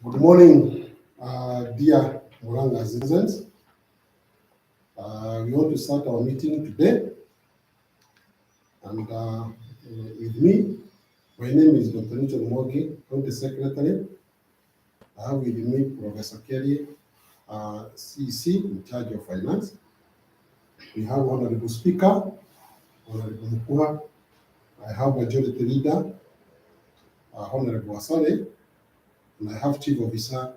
Good morning, dear Murang'A citizens. We want to start our meeting today, and with me, my name is Dr. Nicho Mogi, County Secretary. I have with me Professor Kelly, CC, in charge of finance. We have Honorable Speaker, Honorable Murang'A. I have Majority Leader, Honorable Asale, and I have Chief Officer,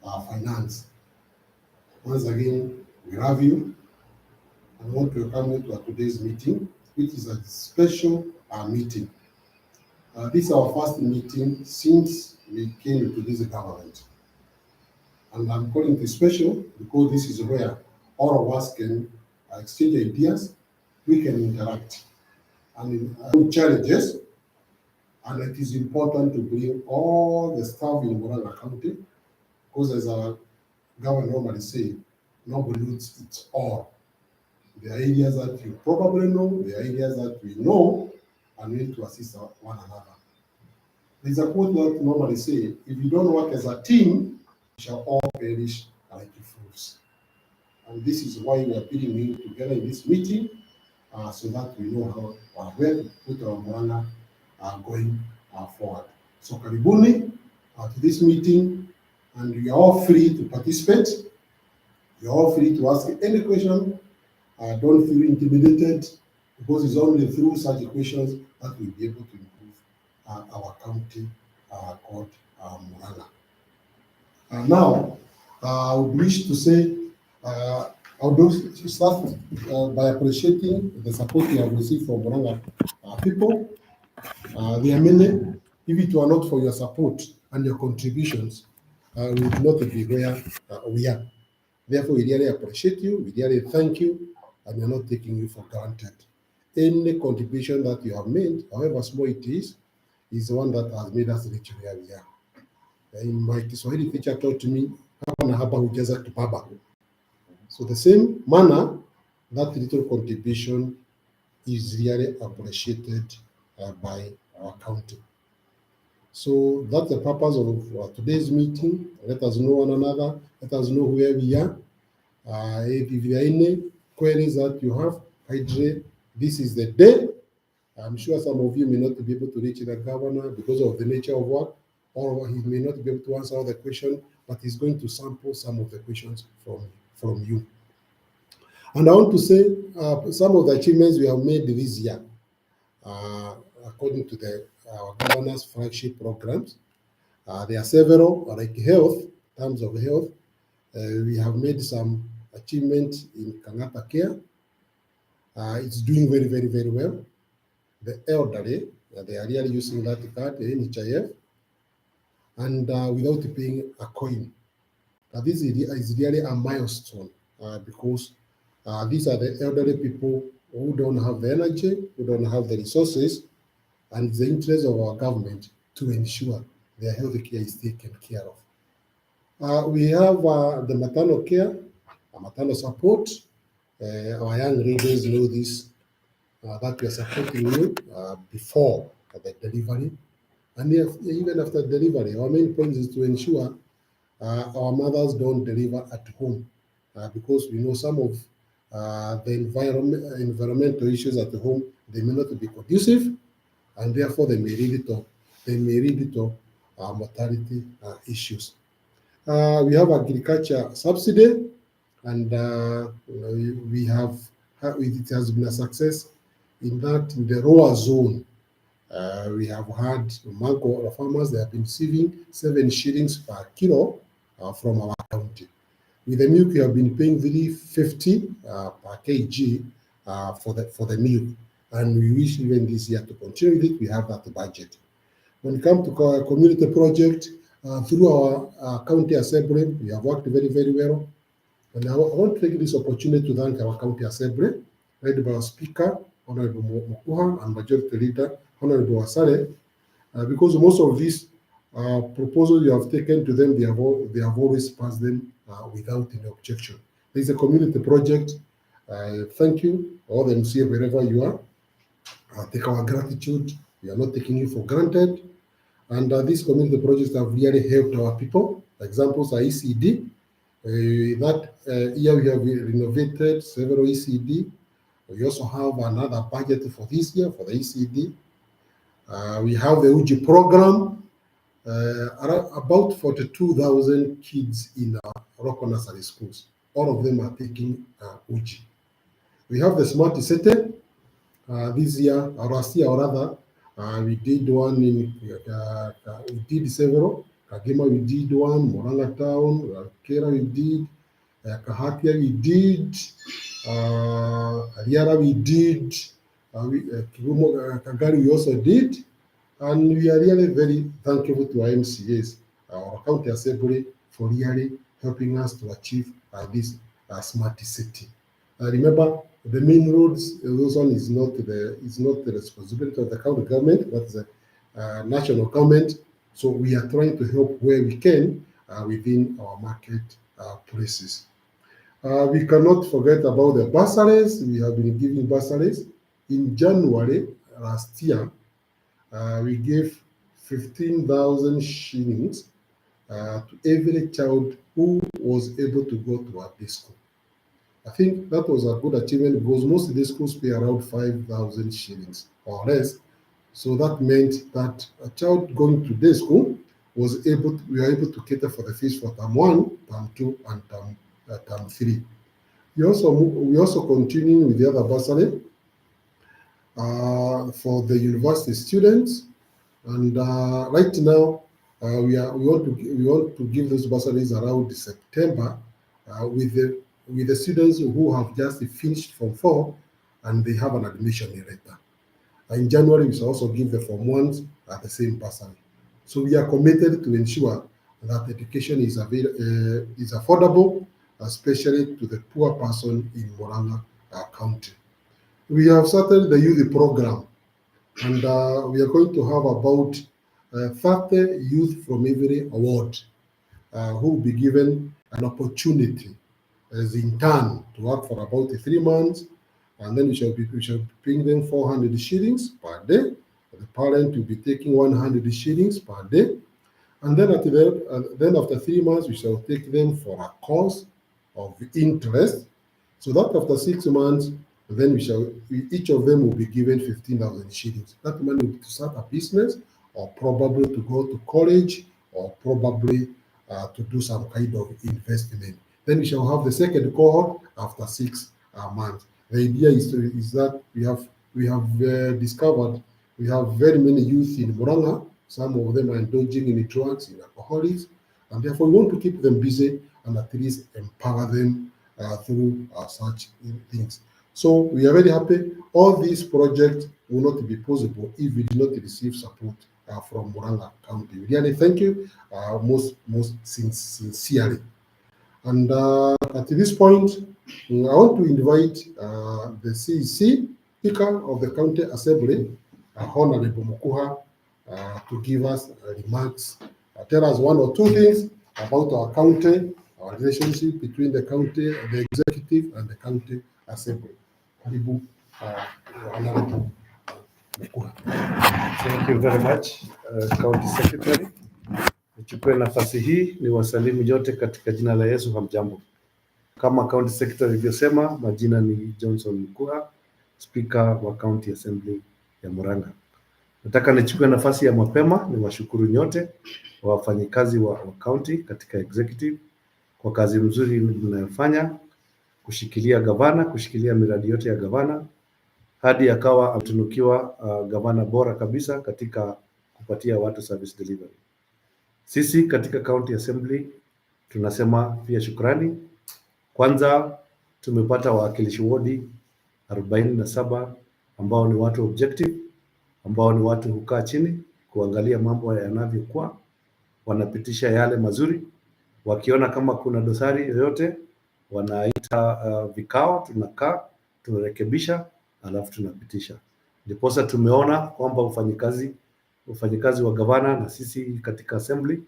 Finance. Once again, we love you. I want to welcome you to today's meeting, which is a special meeting. This is our first meeting since we came into this government. And I'm calling it special because this is where all of us can exchange ideas, we can interact. And in challenges, and it is important to bring all the staff in Murang'A County, because as our governor normally say, nobody knows it all. There are areas that you probably know, there are areas that we know, and we need to assist one another. There's a quote that normally say, if you don't work as a team, we shall all perish like fools. And this is why we are putting you together in this meeting, so that we know how where to put our Murang'A going forward. So karibuni to this meeting, and you are all free to participate. You are all free to ask any question. Don't feel intimidated, because it's only through such questions that we'll be able to improve our county called Murang'A. Now, I would wish to say, I would start by appreciating the support you have received from Murang'A people. There are many. If it were not for your support and your contributions, we would not be where we are. Therefore, we really appreciate you, we really thank you, and we are not taking you for granted. Any contribution that you have made, however small it is the one that has made us reach where we are. In my Kiswahili teacher taught me, hapa na hapa hujaza kibaba. So the same manner, that little contribution is really appreciated by our county. So that's the purpose of today's meeting. Let us know one another, let us know where we are. If there are any queries that you have, this is the day. I'm sure some of you may not be able to reach the governor because of the nature of work, or he may not be able to answer all the questions, but he's going to sample some of the questions from you. And I want to say some of the achievements we have made this year, according to our governor's flagship programs. There are several, like health, in terms of health. We have made some achievement in Kangata Care. It's doing very, very, very well. The elderly, they are really using that card, the NHIF, and without paying a coin. This is really a milestone because these are the elderly people who don't have the energy, who don't have the resources, and it's the interest of our government to ensure their health care is taken care of. We have the maternal care, maternal support. Our young readers know this, that we are supporting you before the delivery. And even after delivery, our main point is to ensure our mothers don't deliver at home, because we know some of the environmental issues at home, they may not be conducive, and therefore they may lead to mortality issues. We have agriculture subsidy, and it has been a success in that in the rural zone. We have had mango farmers, they have been receiving 7 shillings per kilo from our county. With the milk, we have been paying $3.50 per kg for the milk, and we wish even this year to continue with it. We have that budget. When it comes to our community project, through our county assembly, we have worked very, very well. And I want to take this opportunity to thank our county assembly, led by our speaker, Honorable Murang'A, and Majority Leader, Honorable Asale, because most of these proposals you have taken to them, they have always passed them without any objection. There is a community project. Thank you, all the MCA, wherever you are. Take our gratitude. We are not taking you for granted. And these community projects have really helped our people. Examples are ECD. That year we have renovated several ECD. We also have another budget for this year for the ECD. We have the UGI program. About 42,000 kids in our local nursery schools. All of them are taking UGI. We have the smart city. This year, or last year, or rather, we did one in, we did several. Kagema, we did one. Murang'A town, Kera, we did. Kahatia, we did. Ariara, we did. Kagari, we also did. And we are really very thankful to our MCAs, our county assembly, for really helping us to achieve this smart city. Remember, the main roads, those one is not the responsibility of the county government, but the national government. So we are trying to help where we can within our market places. We cannot forget about the bursaries. We have been giving bursaries. In January last year, we gave 15,000 shillings to every child who was able to go to a day school. I think that was a good achievement because most of the schools pay around 5,000 shillings or less. So that meant that a child going to day school was able to, we were able to cater for the fees for term 1, term 2, and term 3. We also continue with the other bursary for the university students, and right now we want to give those bursaries around September with the students who have just finished Form 4 and they have an admission letter. In January, we shall also give the Form 1s at the same bursary. So we are committed to ensure that education is affordable, especially to the poor person in Murang'A County. We have started the youth program, and we are going to have about 30 youth from every award who will be given an opportunity as intern to work for about 3 months, and then we shall be paying them 400 shillings per day. The parent will be taking 100 shillings per day, and then after 3 months we shall take them for a course of interest, so that after 6 months, then each of them will be given 15,000 shillings. That money will be to start a business, or probably to go to college, or probably to do some kind of investment. Then we shall have the second cohort after 6 months. The idea is that we have discovered we have very many youth in Murang'A. Some of them are indulging in drugs, in alcoholics, and therefore we want to keep them busy and at least empower them through such things. So we are very happy. All these projects will not be possible if we do not receive support from Murang'A County. We really thank you most sincerely. And at this point, I want to invite the CEC Speaker of the County Assembly, Honorable Mukuha, to give us remarks, tell us 1 or 2 things about our county, our relationship between the county, the executive, and the county assembly. Karibu, Honorable Mukuha. Thank you very much, County Secretary. Nichukue nafasi hii ni wasalimu yote katika jina la Yesu. Hamjambo. Kama County Secretary alivyosema, majina ni Johnson Mukuha, Speaker wa County Assembly ya Murang'A. Nataka nichukue nafasi ya mapema ni washukuru nyote wafanyikazi wa county katika executive kwa kazi mzuri mnayofanya kushikilia gavana, kushikilia miradi yote ya gavana hadi akawa amtunukiwa gavana bora kabisa katika kupatia watu service delivery. Sisi katika County Assembly tunasema pia shukrani. Kwanza tumepata wawakilishi wodi 47 ambao ni watu objective, ambao ni watu hukaa chini kuangalia mambo yanavyokuwa, wanapitisha yale mazuri, wakiona kama kuna dosari yoyote wanaita vikao, tunakaa, tunarekebisha, alafu tunapitisha. Ndiposa tumeona kwamba ufanyikazi wa gavana na sisi katika assembly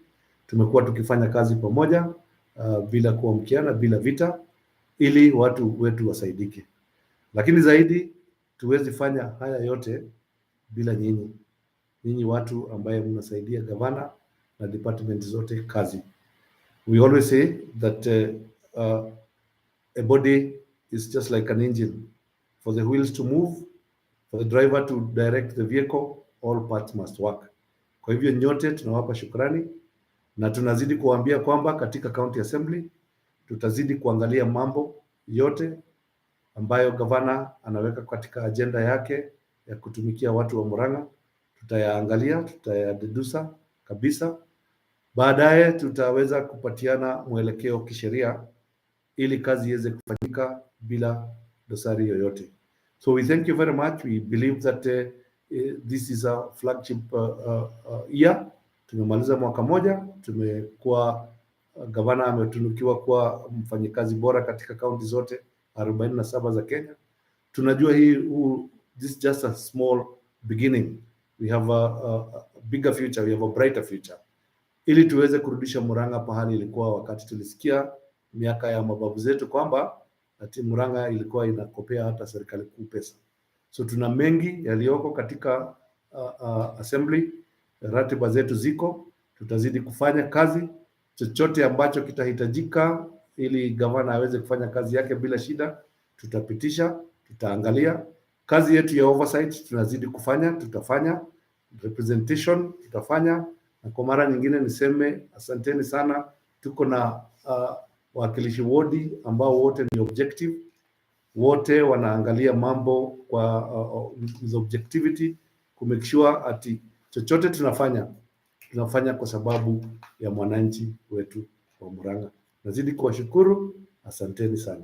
tumekuwa tukifanya kazi pamoja bila kuamkiana, bila vita, ili watu wetu wasaidike. Lakini zaidi tuwezi fanya haya yote bila nyinyi. nyinyi watu ambaye mnasaidia gavana na department zote kazi. We always say that a body is just like an engine. For the wheels to move, for the driver to direct the vehicle, all parts must work. Kwa hivyo nyote tunawapa shukrani na tunazidi kuambia kwamba katika County Assembly tutazidi kuangalia mambo yote ambayo gavana anaweka katika ajenda yake ya kutumikia watu wa Murang'a. Tutayaangalia, tutayadedusa kabisa. Baadaye tutaweza kupatiana mwelekeo kisheria ili kazi iweze kufanyika bila dosari yoyote. So we thank you very much. We believe that this is a flagship year. Tumemaliza mwaka moja, tumekuwa gavana ametunukiwa kuwa mfanyikazi bora katika kaunti zote 47 za Kenya. Tunajua this is just a small beginning. We have a bigger future, we have a brighter future. Ili tuweze kurudisha Murang'a pahali ilikuwa wakati tulisikia miaka ya mababu zetu kwamba ati Murang'a ilikuwa inakopea hata serikali kuu pesa. So tuna mengi yaliyoko katika assembly, ratiba zetu ziko, tutazidi kufanya kazi, chochote ambacho kitahitajika ili gavana aweze kufanya kazi yake bila shida, tutapitisha, tutaangalia. Kazi yetu ya oversight tunazidi kufanya, tutafanya, representation tutafanya, na kwa mara nyingine niseme asanteni sana. Tuko na wakilishi wodi ambao wote ni objective, wote wanaangalia mambo kwa objectivity, ku make sure ati chochote tunafanya kwa sababu ya mwananchi wetu wa Murang'a. Nazidi kuwashukuru, asanteni sana.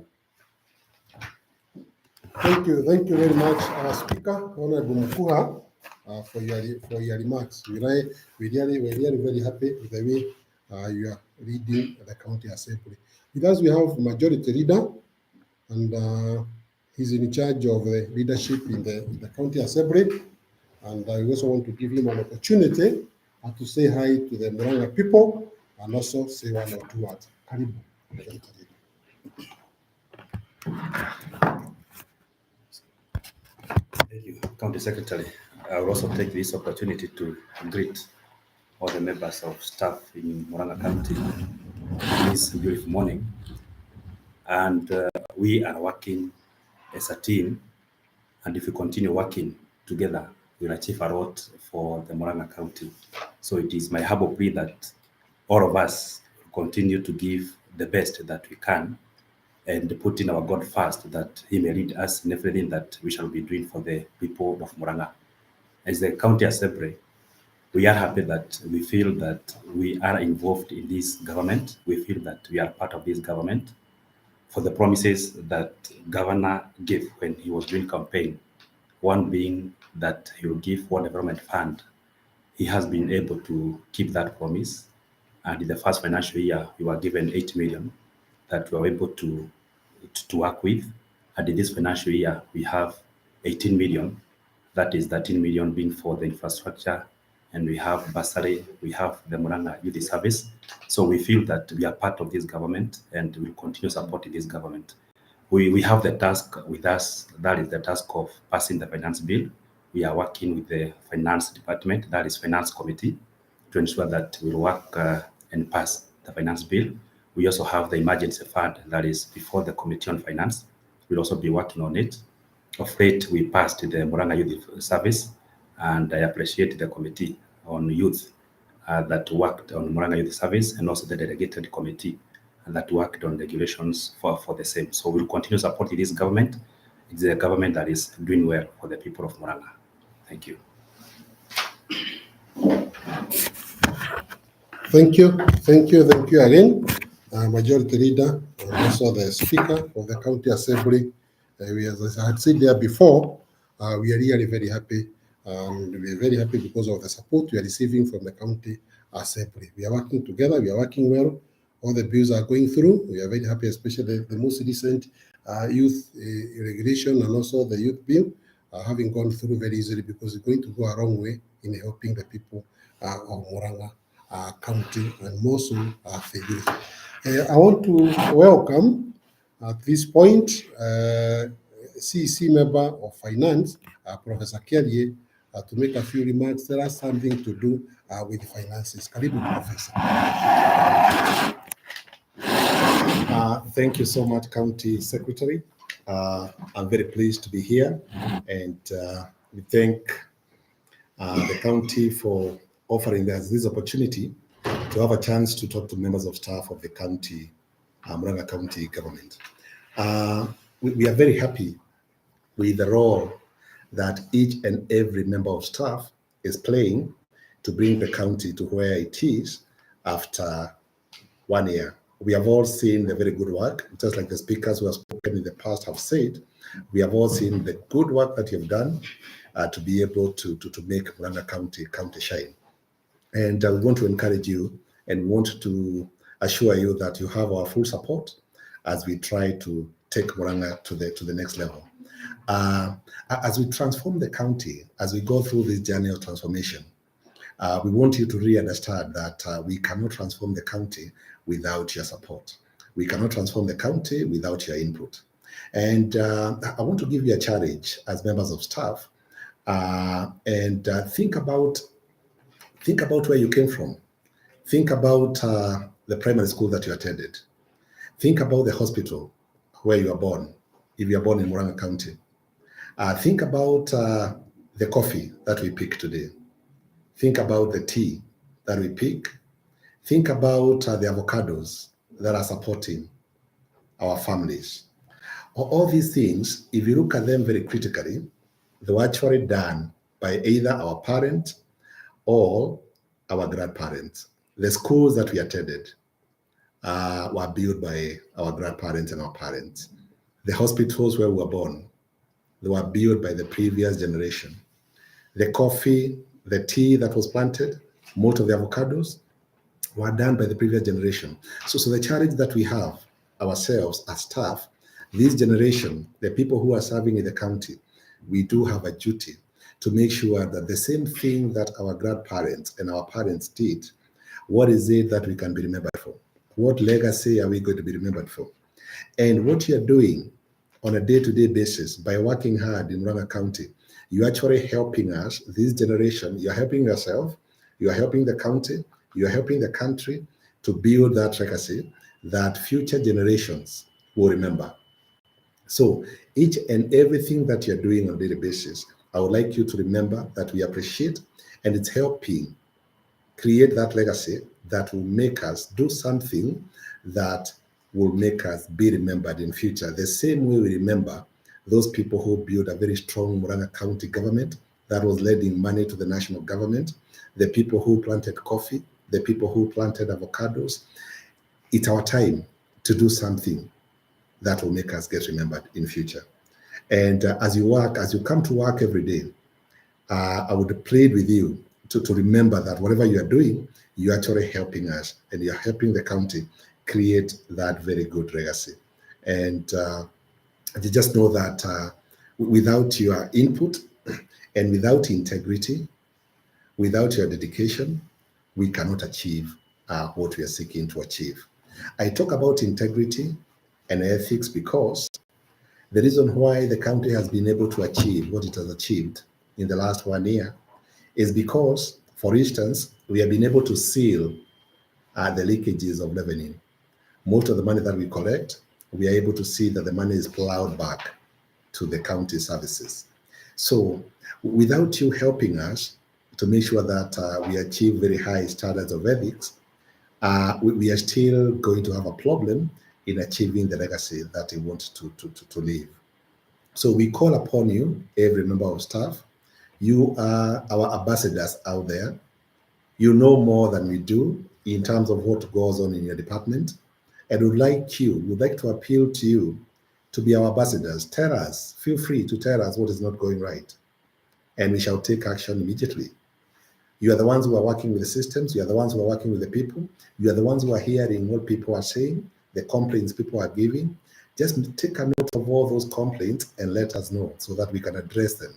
Thank you very much, Speaker, Honorable Mukua, for your remarks. We're really very happy with the way you are leading the County Assembly. With us, we have Majority Leader, and he's in charge of the leadership in the County Assembly. And I also want to give him an opportunity to say hi to the Murang'a people and also say one or two words. Karibu, Majority Leader. Thank you, County Secretary. I will also take this opportunity to greet all the members of staff in Murang'a County this beautiful morning. And we are working as a team, and if we continue working together, we'll achieve a lot for the Murang'a County. So it is my humble plea that all of us continue to give the best that we can and put in our God first, that He may lead us in everything that we shall be doing for the people of Murang'a. As the County Assembly, we are happy that we feel that we are involved in this government. We feel that we are part of this government for the promises that Governor gave when he was doing campaign. One being that he will give World Development Fund. He has been able to keep that promise. And in the first financial year, we were given 8 million that we were able to work with. And in this financial year, we have 18 million. That is 13 million being for the infrastructure. And we have bursary, we have the Murang'A Youth Service. So we feel that we are part of this government and we will continue supporting this government. We have the task with us, that is the task of passing the finance bill. We are working with the finance department, that is finance committee, to ensure that we'll work and pass the finance bill. We also have the emergency fund that is before the committee on finance. We'll also be working on it. Of late, we passed the Murang'A Youth Service, and I appreciate the committee on youth that worked on Murang'A Youth Service, and also the delegated committee that worked on regulations for the same. So we'll continue supporting this government. It's a government that is doing well for the people of Murang'A. Thank you. Thank you again, Majority Leader, and also the Speaker of the County Assembly. As I had said there before, we are really very happy, and we are very happy because of the support we are receiving from the County Assembly. We are working together, we are working well. All the bills are going through. We are very happy, especially the most recent youth regulation and also the youth bill having gone through very easily, because it's going to go a long way in helping the people of Murang'a County, and more so the youth. I want to welcome at this point CEC member of Finance, Professor Kelly, to make a few remarks that has something to do with finances. Karibu, Professor. Thank you so much, County Secretary. I'm very pleased to be here, and we thank the county for offering us this opportunity to have a chance to talk to members of staff of the county, Murang'A County government. We are very happy with the role that each and every member of staff is playing to bring the county to where it is after 1 year. We have all seen the very good work, just like the speakers who have spoken in the past have said. We have all seen the good work that you've done to be able to make Murang'A County shine. And we want to encourage you and want to assure you that you have our full support as we try to take Murang'A to the next level. As we transform the county, as we go through this journey of transformation, we want you to really understand that we cannot transform the county without your support. We cannot transform the county without your input. And I want to give you a challenge as members of staff, and think about where you came from. Think about the primary school that you attended. Think about the hospital where you are born, if you are born in Murang'A County. Think about the coffee that we pick today. Think about the tea that we pick. Think about the avocados that are supporting our families. All these things, if you look at them very critically, they were actually done by either our parents or our grandparents. The schools that we attended were built by our grandparents and our parents. The hospitals where we were born, they were built by the previous generation. The coffee, the tea that was planted, most of the avocados were done by the previous generation. So the challenge that we have ourselves as staff, this generation, the people who are serving in the county, we do have a duty to make sure that the same thing that our grandparents and our parents did, what is it that we can be remembered for? What legacy are we going to be remembered for? And what you're doing on a day-to-day basis by working hard in Murang'A County, you're actually helping us, this generation, you're helping yourself, you're helping the county, you're helping the country to build that legacy that future generations will remember. So each and everything that you're doing on a daily basis, I would like you to remember that we appreciate, and it's helping create that legacy that will make us do something that will make us be remembered in future. The same way we remember those people who built a very strong Murang'A County government that was lending money to the national government, the people who planted coffee, the people who planted avocados. It's our time to do something that will make us get remembered in future. And as you come to work every day, I would plead with you to remember that whatever you are doing, you're actually helping us and you're helping the county create that very good legacy. And you just know that without your input and without integrity, without your dedication, we cannot achieve what we are seeking to achieve. I talk about integrity and ethics because the reason why the county has been able to achieve what it has achieved in the last 1 year is because, for instance, we have been able to seal the leakages of revenue. Most of the money that we collect, we are able to see that the money is plowed back to the county services. So without you helping us to make sure that we achieve very high standards of ethics, we are still going to have a problem in achieving the legacy that we want to leave. So we call upon you, every member of staff. You are our ambassadors out there. You know more than we do in terms of what goes on in your department. And we'd like to appeal to you to be our ambassadors. Tell us, feel free to tell us what is not going right. And we shall take action immediately. You are the ones who are working with the systems. You are the ones who are working with the people. You are the ones who are hearing what people are saying, the complaints people are giving. Just take a note of all those complaints and let us know so that we can address them.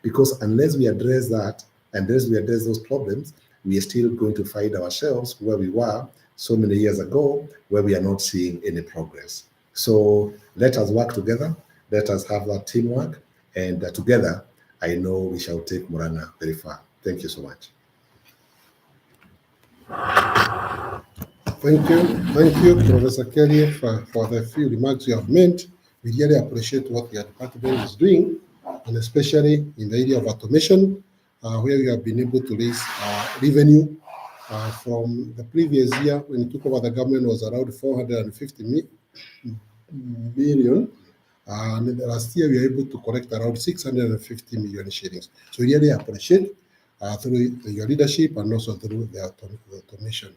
Because unless we address that, unless we address those problems, we are still going to find ourselves where we were so many years ago, where we are not seeing any progress. So let us work together. Let us have that teamwork. And together, I know we shall take Murang'A very far. Thank you so much. Thank you, Professor Kelly, for the few remarks you have made. We really appreciate what your department is doing, and especially in the area of automation, where you have been able to raise revenue from the previous year when you took over the government was around 450 million. And last year we were able to collect around 650 million shillings. So we really appreciate through your leadership and also through the automation.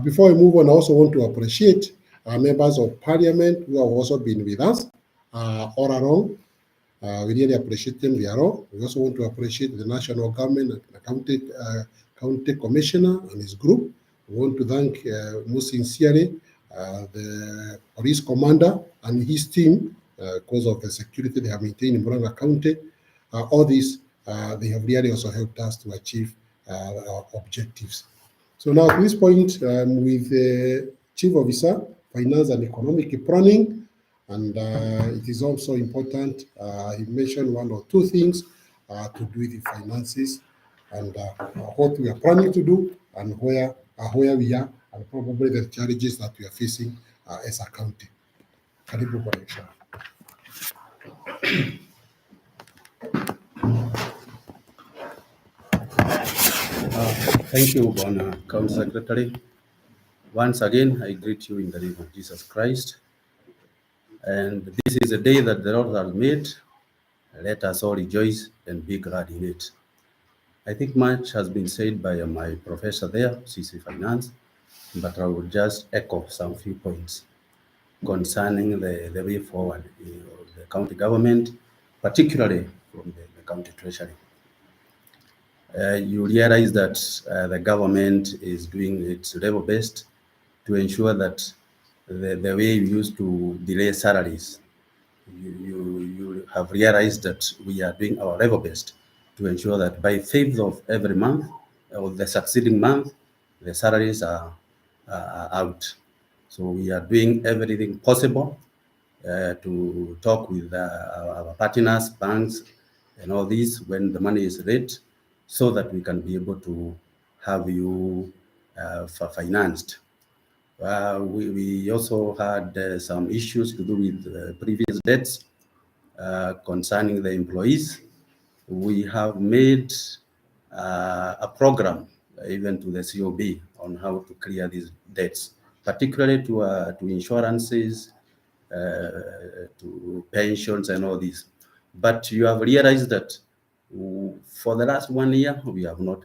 Before we move on, I also want to appreciate our members of parliament who have also been with us all along. We really appreciate them. We also want to appreciate the national government and county commissioner and his group. We want to thank most sincerely the police commander and his team because of the security they have maintained in Murang'A County. All these, they have really also helped us to achieve our objectives. So now at this point, with the Chief Officer, Finance and Economic Planning, and it is also important, he mentioned one or two things to do with the finances and what we are planning to do and where we are and probably the challenges that we are facing as a county. Karibu kwa inshallah. Thank you, Bwana County Secretary. Once again, I greet you in the name of Jesus Christ. And this is a day that the Lord has made. Let us all rejoice and be glad in it. I think much has been said by my professor there, CC Finance, but I will just echo some few points concerning the way forward of the county government, particularly from the county treasury. You realize that the government is doing its level best to ensure that the way we used to delay salaries, you have realized that we are doing our level best to ensure that by 5th of every month or the succeeding month, the salaries are out. So we are doing everything possible to talk with our partners, banks, and all these when the money is ready, so that we can be able to have you financed. We also had some issues to do with previous debts concerning the employees. We have made a program even to the COB on how to clear these debts, particularly to insurances, to pensions and all this. But you have realized that for the last 1 year, we have not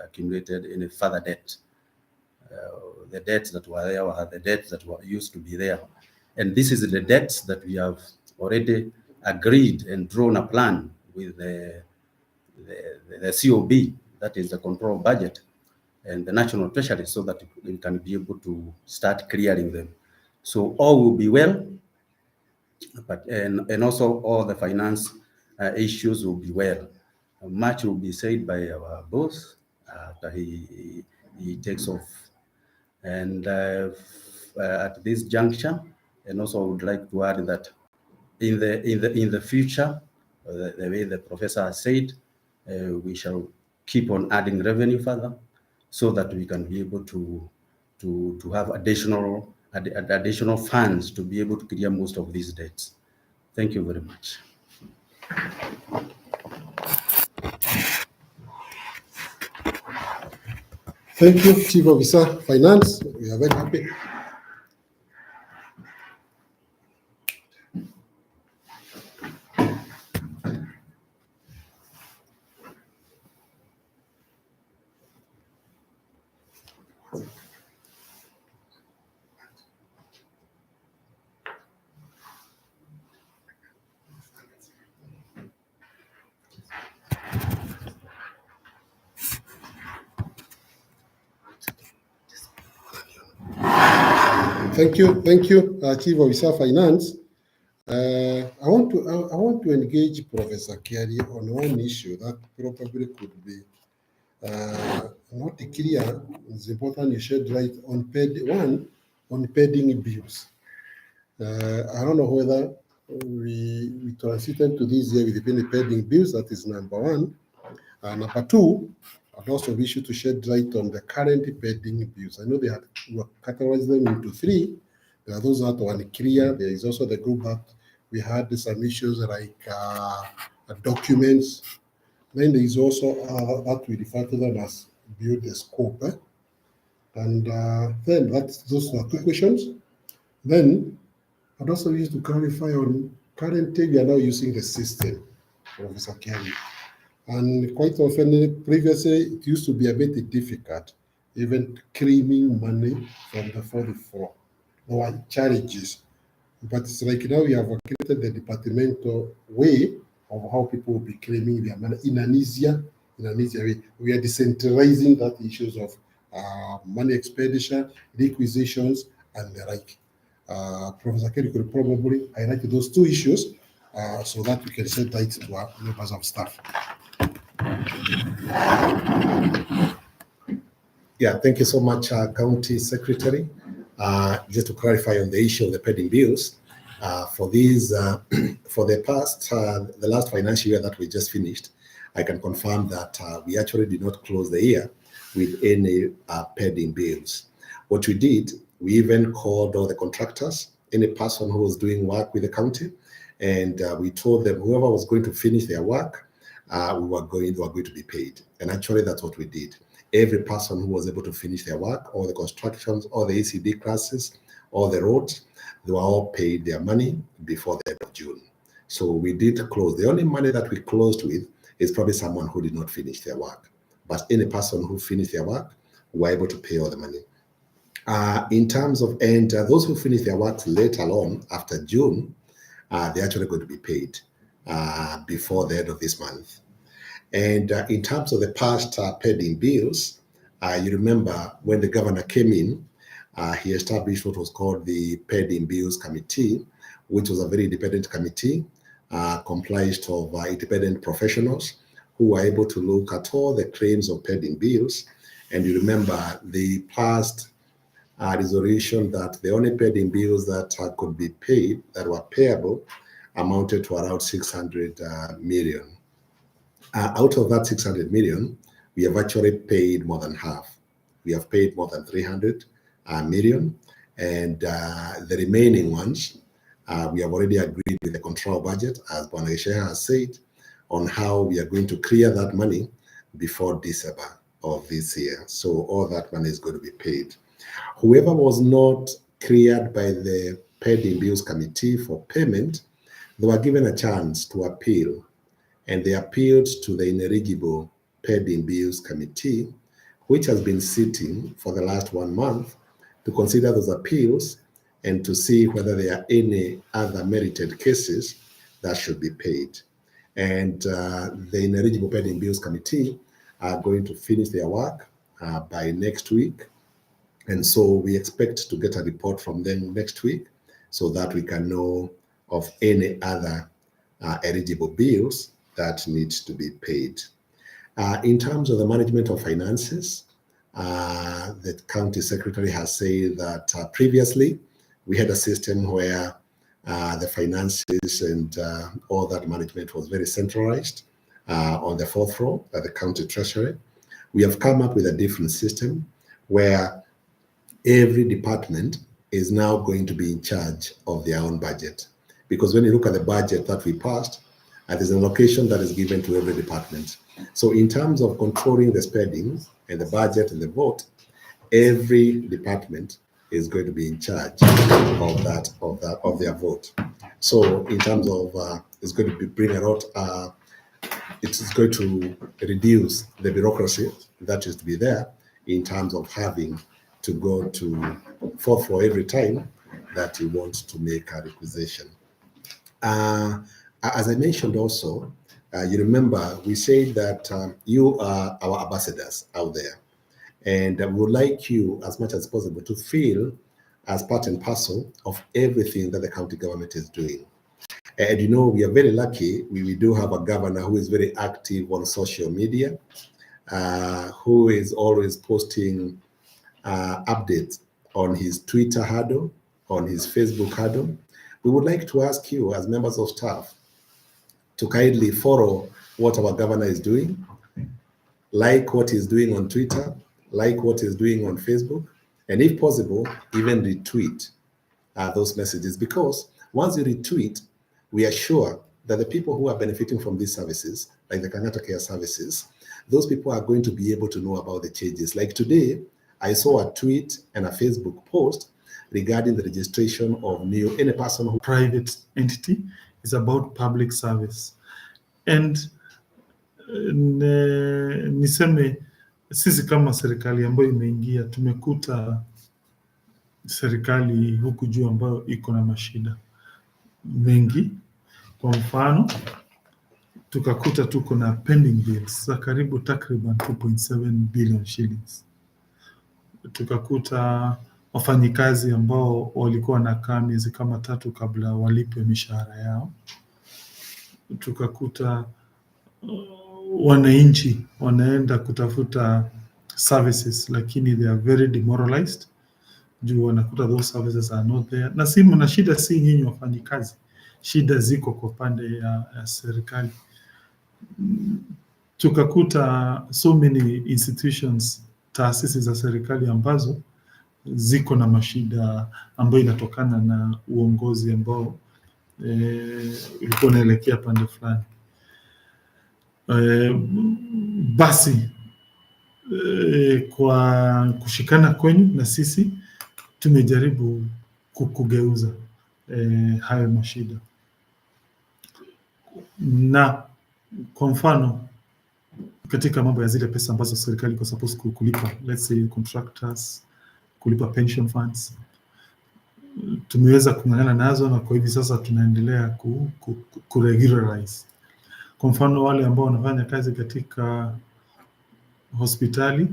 accumulated any further debt. The debts that were there were the debts that were used to be there. And this is the debts that we have already agreed and drawn a plan with the COB, that is the control budget, and the National Treasury, so that we can be able to start clearing them. So all will be well, but and also all the finance issues will be well. Much will be said by our boss after he takes off. And at this juncture, and also I would like to add that in the future, the way the professor has said, we shall keep on adding revenue further, so that we can be able to have additional funds to be able to clear most of these debts. Thank you very much. Thank you, Chief Officer Finance. We are very happy. Thank you, Chief Officer Finance. I want to engage Professor Kiari on one issue that probably could be not clear. It's important you shed light on pending bills. I don't know whether we transited to this year with the pending bills. That is number one. Number two, I'd also wish you to shed light on the current pending bills. I know they had categorized them into three. There are those that were unclear. There is also the group that we had some issues like documents. Then there is also that we refer to them as build the scope. And then those are two questions. Then I'd also wish to clarify on currently we are now using the system, Professor Kelly. And quite often, previously, it used to be a bit difficult, even claiming money from the fourth floor. There were challenges. But it's like now we have created the departmental way of how people will be claiming their money in an easier way. We are decentralizing that issues of money expenditure, requisitions, and the like. Professor Kelly could probably highlight those two issues so that we can send light to our members of staff. Yeah, thank you so much, County Secretary. Just to clarify on the issue of the pending bills, for these, for the last financial year that we just finished, I can confirm that we actually did not close the year with any pending bills. What we did, we even called all the contractors, any person who was doing work with the county, and we told them whoever was going to finish their work, they were going to be paid. And actually, that's what we did. Every person who was able to finish their work, all the constructions, all the ECD classes, all the roads, they were all paid their money before the end of June. So we did close. The only money that we closed with is probably someone who did not finish their work. But any person who finished their work were able to pay all the money. In terms of, and those who finish their works later on after June, they're actually going to be paid before the end of this month. And in terms of the past pending bills, you remember when the governor came in, he established what was called the Pending Bills Committee, which was a very independent committee comprised of independent professionals who were able to look at all the claims of pending bills. And you remember the past resolution that the only pending bills that could be paid, that were payable, amounted to around 600 million. Out of that 600 million, we have actually paid more than half. We have paid more than 300 million, and the remaining ones, we have already agreed with the control budget, as Bonaisha has said, on how we are going to clear that money before December of this year. So all that money is going to be paid. Whoever was not cleared by the Pending Bills Committee for payment, they were given a chance to appeal, and they appealed to the ineligible Pending Bills Committee, which has been sitting for the last 1 month to consider those appeals and to see whether there are any other merited cases that should be paid. And the ineligible Pending Bills Committee are going to finish their work by next week. And so we expect to get a report from them next week so that we can know of any other eligible bills that needs to be paid. In terms of the management of finances, the county secretary has said that previously we had a system where the finances and all that management was very centralized on the fourth floor at the county treasury. We have come up with a different system where every department is now going to be in charge of their own budget. Because when you look at the budget that we passed, there's an allocation that is given to every department. So in terms of controlling the spending and the budget and the vote, every department is going to be in charge of their vote. So in terms of, it's going to bring a lot, it's going to reduce the bureaucracy that is to be there in terms of having to go to fourth floor every time that you want to make a requisition. As I mentioned also, you remember we said that you are our ambassadors out there, and we would like you as much as possible to feel as part and parcel of everything that the county government is doing. And you know, we are very lucky. We do have a governor who is very active on social media, who is always posting updates on his Twitter handle, on his Facebook handle, we would like to ask you as members of staff to kindly follow what our governor is doing, like what he's doing on Twitter, like what he's doing on Facebook, and if possible, even retweet those messages, because once you retweet, we are sure that the people who are benefiting from these services, like the Kangata Care services, those people are going to be able to know about the changes. Like today, I saw a tweet and a Facebook post regarding the registration of any person who private entity. Is about public service. And niseme sisi kama serikali ambayo imeingia, tumekuta serikali huku juu ambayo iko na mashida mengi. Kwa mfano, tukakuta tuko na pending bills za karibu takriban 2.7 billion shillings. Tukakuta wafanyikazi ambao walikuwa wanakaa miezi kama 3 kabla walipwe mishahara yao. Tukakuta wananchi wanaenda kutafuta services, lakini they are very demoralized juu wanakuta those services are not there. Na shida si nyinyi wafanyikazi, shida ziko kwa pande ya serikali. Tukakuta so many institutions, taasisi za serikali ambazo ziko na mashida ambayo inatokana na uongozi ambao ulikuwa unaelekea pande fulani. Basi kwa kushikana kwenyu na sisi tumejaribu kugeuza hayo mashida. Na kwa mfano, katika mambo ya zile pesa ambazo serikali iko supposed kulipa, let's say contractors, kulipa pension funds, tumeweza kung'ang'ana nazo, na kwa hivi sasa tunaendelea regularize. Kwa mfano, wale ambao wanafanya kazi katika hospitali,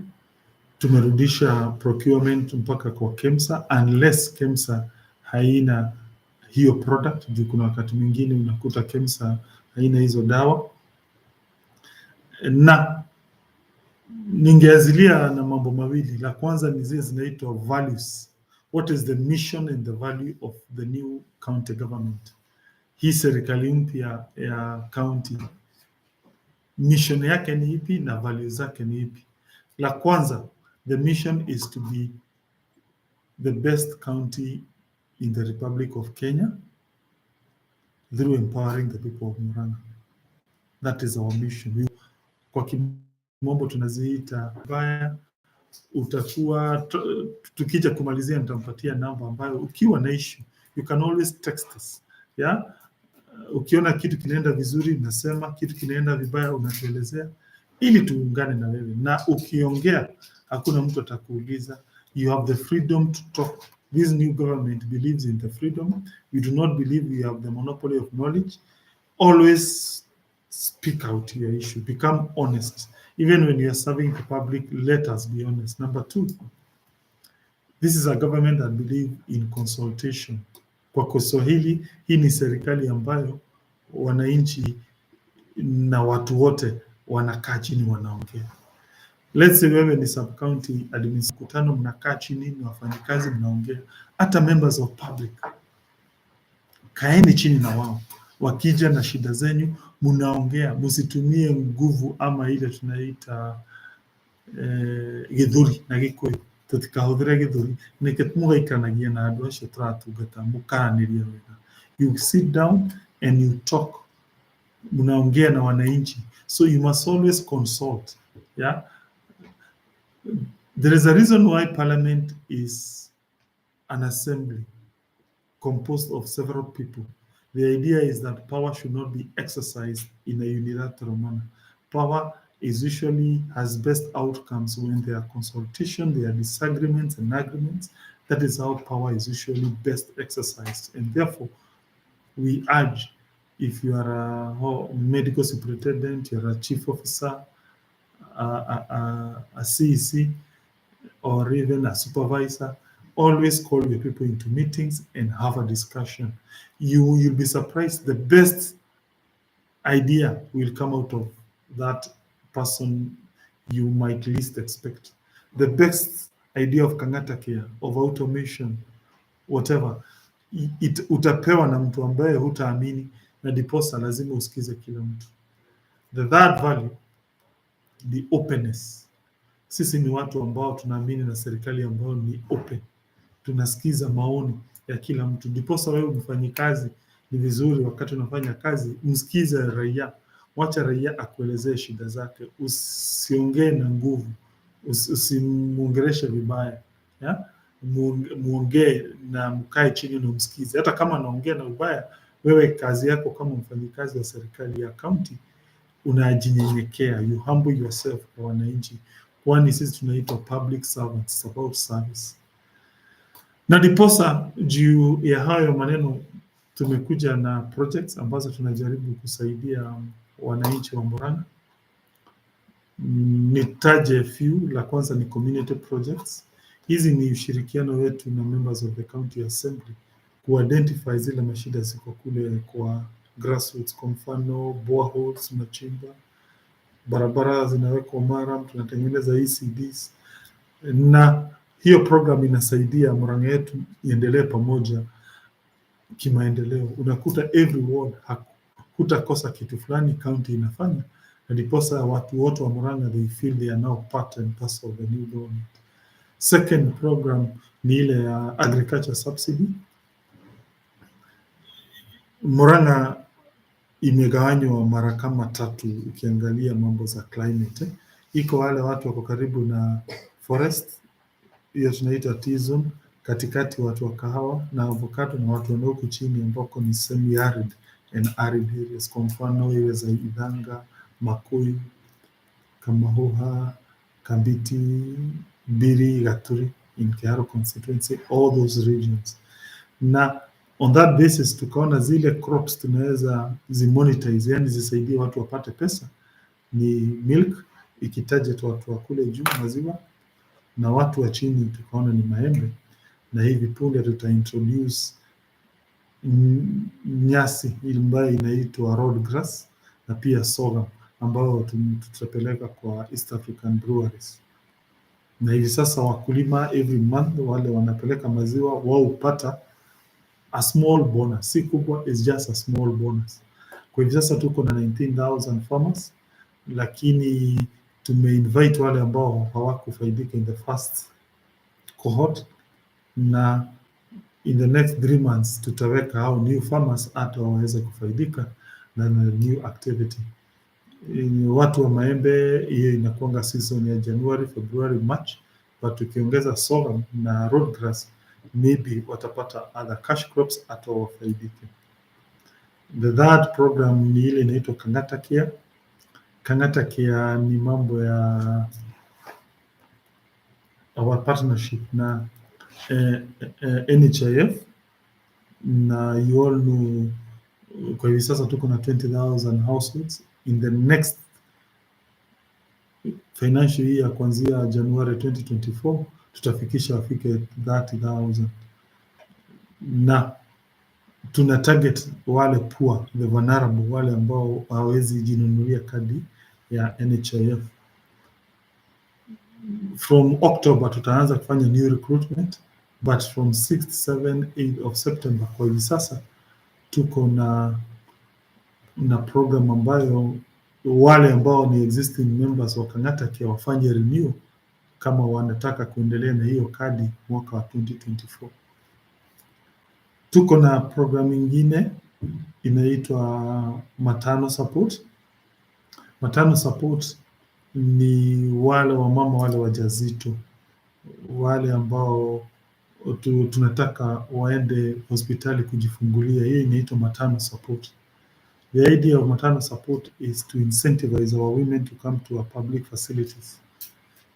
tumerudisha procurement mpaka kwa KEMSA, unless KEMSA haina hiyo product. Juu kuna wakati mwingine unakuta KEMSA haina hizo dawa. Na ningeazilia na mambo mawili. La kwanza ni zile zinaitwa values. What is the mission and the value of the new county government? Hii serikali mpya ya county, mission yake ni ipi na values zake ni ipi? La kwanza, the mission is to be the best county in the Republic of Kenya through empowering the people of Murang'A. That is our mission. Kwa kimombo tunaziita baya. Utakuwa tukija kumalizia nitampatia namba ambayo ukiwa na issue you can always text us. Yeah? Ukiona kitu kinaenda vizuri unasema, kitu kinaenda vibaya unatuelezea ili tuungane na wewe. Na ukiongea hakuna mtu atakuuliza. You have the freedom to talk. This new government believes in the freedom. We do not believe we have the monopoly of knowledge. Always speak out your issue. Become honest. Even when you are serving the public, let us be honest. Number 2, this is a government that believes in consultation. Kwa Kiswahili, hii ni serikali ambayo wananchi na watu wote wanakaa chini wanaongea. Let's say wewe ni sub county administrator, mnakaa chini na wafanyikazi mnaongea. Hata members of public, kaeni chini na wao. Wakija na shida zenyu mnaongea, msitumie nguvu ama ile tunaita githuri na Gikuyu. Tutikahũthĩre githuri nĩkĩ mũgaikanagia na andũ acio tũratungata mũkaranĩria wega. You sit down and you talk. Mnaongea na wananchi. So you must always consult. Yeah? There is a reason why parliament is an assembly composed of several people. The idea is that power should not be exercised in a unilateral manner. Power is usually has best outcomes when there are consultation, there are disagreements and agreements. That is how power is usually best exercised. And therefore, we urge, if you are a medical superintendent, you are a chief officer, a CEC, or even a supervisor, always call your people into meetings and have a discussion. You'll be surprised. The best idea will come out of that person you might least expect. The best idea of Kangata Care, of automation, whatever, utapewa na mtu ambaye hutaamini, na diposa lazima usikize kila mtu. The third value, the openness. Sisi ni watu ambao tunaamini na serikali ambayo ni open, tunasikiza maoni ya kila mtu. Diposa wewe mfanyikazi, ni vizuri wakati unafanya kazi msikize raia, wacha raia akuelezee shida zake, usiongee na nguvu, usimuongeleshe vibaya ya? Muongee na mkae chini na umsikize. Hata kama anaongea na ubaya, wewe kazi yako kama mfanyikazi wa serikali ya kaunti unajinyenyekea, you humble yourself kwa wananchi, kwani sisi tunaitwa public servants, about service. Na diposa juu ya hayo maneno tumekuja na projects ambazo tunajaribu kusaidia wananchi wa Murang'a. Nitaje few. La kwanza ni community projects. Hizi ni ushirikiano wetu na members of the county assembly ku-identify zile mashida ziko kule kwa grassroots. Kwa mfano boreholes tunachimba, barabara zinawekwa mara, tunatengeneza ECDs, na hiyo program inasaidia Murang'a yetu iendelee pamoja kimaendeleo. Unakuta every ward hutakosa kitu fulani county inafanya, na ndiposa watu wote wa Murang'a they feel they are now part and parcel of the new government. Second program ni ile ya agriculture subsidy. Murang'a imegawanywa mara kama 3 ukiangalia mambo za climate. Iko wale watu wako karibu na forest, hiyo tunaita T-zone, katikati watu wa kahawa na avocado, na watu wanaoku chini ambako ni semi-arid and arid areas. Kwa mfano ile za Idhanga, Makuyu, Kamahuha, Kambiti, Biri, Gaturi in Kiharu constituency, all those regions. Na on that basis tukaona zile crops tunaweza zimonetize, yani zisaidie watu wapate pesa, ni milk, ikitarget watu wa kule juu maziwa, na watu wa chini tukaona ni maembe, na hivi punde tutaintroduce nyasi ambayo inaitwa road grass, na pia sorghum ambao tutapeleka kwa East African breweries. Na hivi sasa wakulima every month wale wanapeleka maziwa wao upata a small bonus, si kubwa, is just a small bonus. Kwa hivi sasa tuko na 19,000 farmers, lakini tumeinvite wale ambao hawakufaidika in the first cohort, na in the next 3 months tutaweka hao new farmers hata waweze kufaidika na new activity. Watu wa maembe hiyo inakuanga season ya January, February, March, but tukiongeza sorghum na road grass maybe watapata other cash crops hata wafaidike. The third program ni ile inaitwa Kang'ata Care. Kang'ata Care ni mambo ya our partnership na NHIF, na you all know kwa hivi sasa tuko na 20,000 households. In the next financial year kuanzia January 2024 tutafikisha wafike 30,000, na tuna target wale poor, the vulnerable, wale ambao hawezi jinunulia kadi ya NHIF. From October tutaanza kufanya new recruitment, but from 6th, 7th, 8th of September kwa hivi sasa tuko na program ambayo wale ambao ni existing members wa Kang'ata Care wafanye renew kama wanataka kuendelea na hiyo kadi mwaka wa 2024. Tuko na program nyingine inaitwa maternal support. Maternal support ni wale wamama wale wajazito, wale ambao tunataka waende hospitali kujifungulia. Hii inaitwa maternal support. The idea of maternal support is to incentivize our women to come to our public facilities.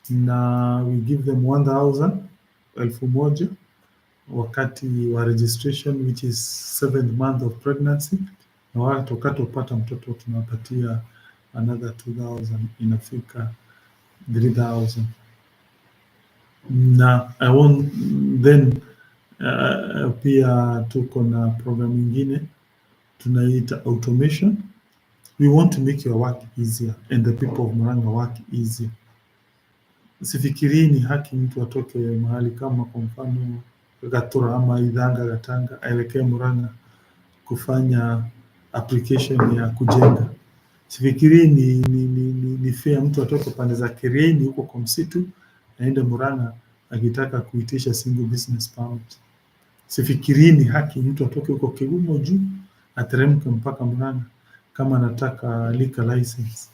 Na we give them 1,000 wakati wa registration, which is 7th month of pregnancy, na wakati upata mtoto tunapatia another 2,000, inafika 3,000. Na I want then pia tuko na program nyingine tunaita automation. We want to make your work easier and the people of Murang'a work easier. Sifikirii ni haki mtu atoke mahali kama kwa mfano Gatura ama Idhanga Gatanga aelekee Murang'a kufanya application ya kujenga. Sifikiri ni fair mtu atoke pande za Kireni huko kwa msitu aende Murang'a akitaka kuitisha single business permit. Sifikiri ni haki mtu atoke huko Kigumo juu ateremke mpaka Murang'a kama anataka liquor license.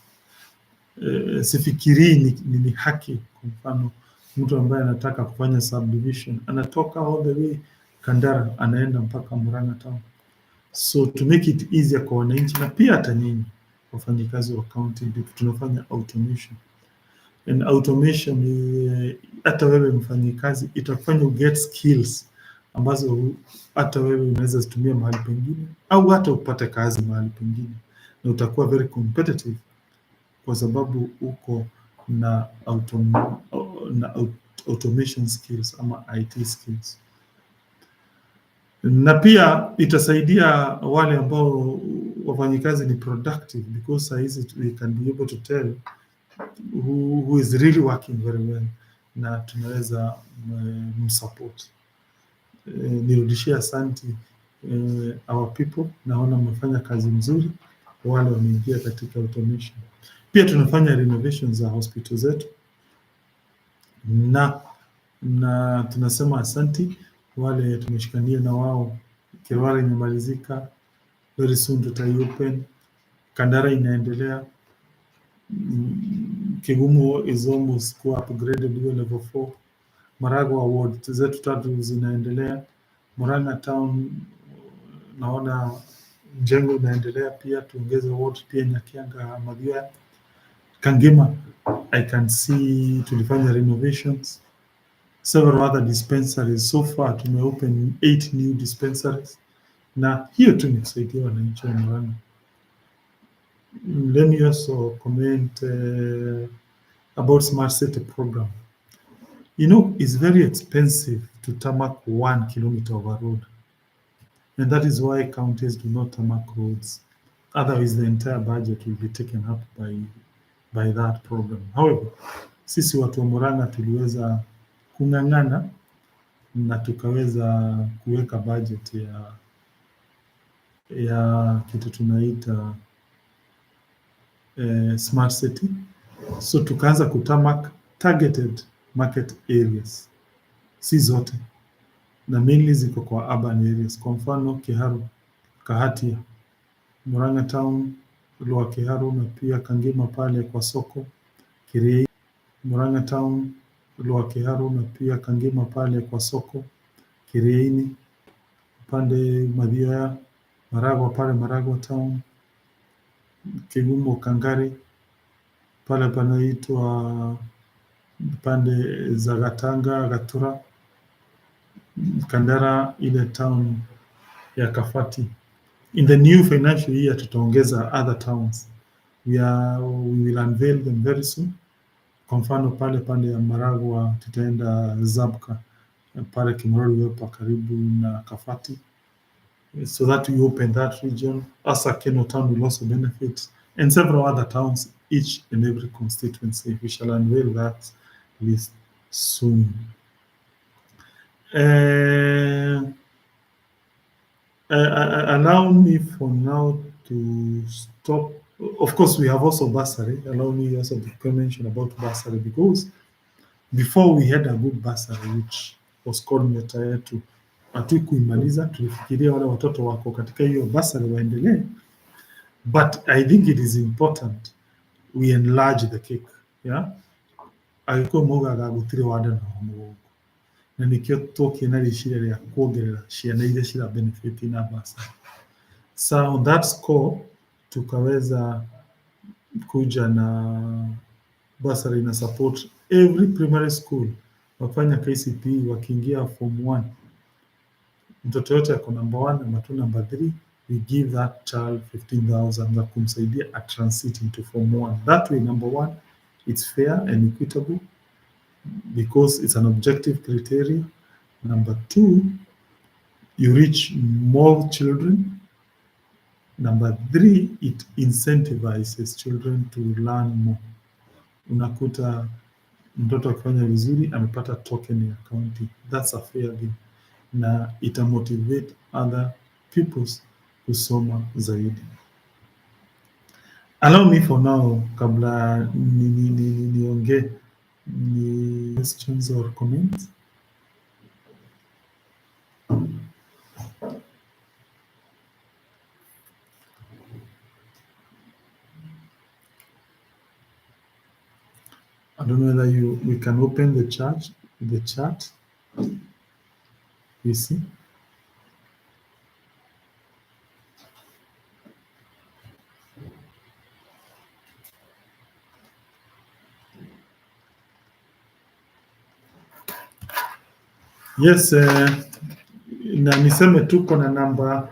Sifikiri ni haki, kwa mfano mtu ambaye anataka kufanya subdivision anatoka all the way Kandara anaenda mpaka Murang'a town. So to make it easier kwa wananchi na pia hata nyinyi wafanyikazi wa county, tunafanya automation. And automation hata wewe mfanyikazi itakufanya uget skills ambazo hata wewe unaweza zitumia mahali pengine au hata upate kazi mahali pengine, na utakuwa very competitive kwa sababu uko na automation skills ama IT skills. Na pia itasaidia wale ambao wafanyikazi ni productive, because saa hizi we can be able to tell who is really working very well, na tunaweza msupport. Nirudishie asanti our people, naona mmefanya kazi mzuri wale wameingia katika automation. Pia tunafanya renovations za hospital zetu na tunasema asanti wale tumeshikania na wao. Kirwara imemalizika, very soon tutai-open. Kandara inaendelea. Kigumo is almost kuwa upgraded hiyo level 4. Maragwa ward zetu 3 zinaendelea. Murang'a town naona mjengo inaendelea pia, tuongeze ward pia Nyakianga Mathioya. Kangema I can see tulifanya renovations. Several other dispensaries. So far tumeopen 8 new dispensaries, na hiyo tu ni kusaidia wananchi wa Murang'a. Let me also comment about smart city program. You know, it's very expensive to tarmac 1 kilometer of a road, and that is why counties do not tarmac roads. Otherwise the entire budget will be taken up by that program. However, sisi watu wa Murang'a tuliweza kung'ang'ana na tukaweza kuweka budget ya kitu tunaita smart city. So tukaanza kutarmac targeted market areas, si zote, na mainly ziko kwa urban areas. Kwa mfano Kiharu, Kahatia, Murang'a town, Lower Kiharu, na pia Kangema pale kwa soko, Kirei, Murang'a town, Lower Kiharu, na pia Kangema pale kwa soko, Kireini, pande Mathioya, Maragwa pale Maragwa town, Kigumo Kangari, pale panaitwa pande za Gatanga, Gatura, Kandara ile town ya Kafati. In the new financial year tutaongeza other towns. We will unveil them very soon. Kwa mfano pale ya Maragwa tutaenda Zabka, pale Kimorori Wepa karibu na Kafati, so that we open that region. Asa Keno town will also benefit, and several other towns, each and every constituency. We shall unveil that list soon. Allow me for now to stop. Of course, we have also bursary. Allow me also to mention about bursary, because before we had a good bursary, which was called Nyota Yetu, hatukuimaliza. Tulifikiria wale watoto wako katika hiyo bursary waendelee, but I think it is important we enlarge the cake. Yeah, agikuwa moga gagutire wada na mugongo, na nikio tukiena rishire ria kuongerera ciana iria cira benefit na bursary. So on that score tukaweza kuja na bursary na support every primary school wafanya KCPE wakiingia form 1. Mtoto yote ako number 1 na mtu number 3, we give that child 15,000 za kumsaidia a transit into form 1. That way, number 1, it's fair and equitable because it's an objective criteria. Number 2, you reach more children. Number 3, it incentivizes children to learn more. Unakuta mtoto akifanya vizuri amepata token ya county. That's a fair game. na ita motivate other pupils kusoma zaidi. Allow me for now, kabla niongee, ni questions or comments. I don't know whether we can open the chat. You see. Yes, na niseme tuko na namba,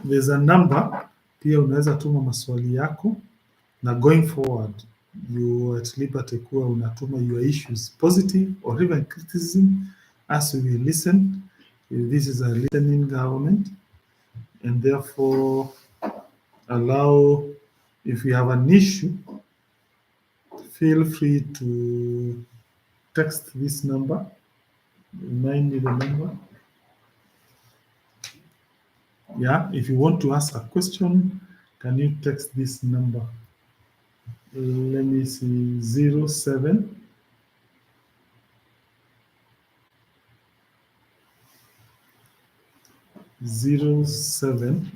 there's a number, pia unaweza tuma maswali yako, na going forward you at liberty kuwa unatuma your issues, positive or even criticism, as we listen. This is a listening government, and therefore allow, if you have an issue, feel free to text this number. Remind me the number. Yeah, if you want to ask a question, can you text this number? Let me see, 07 07.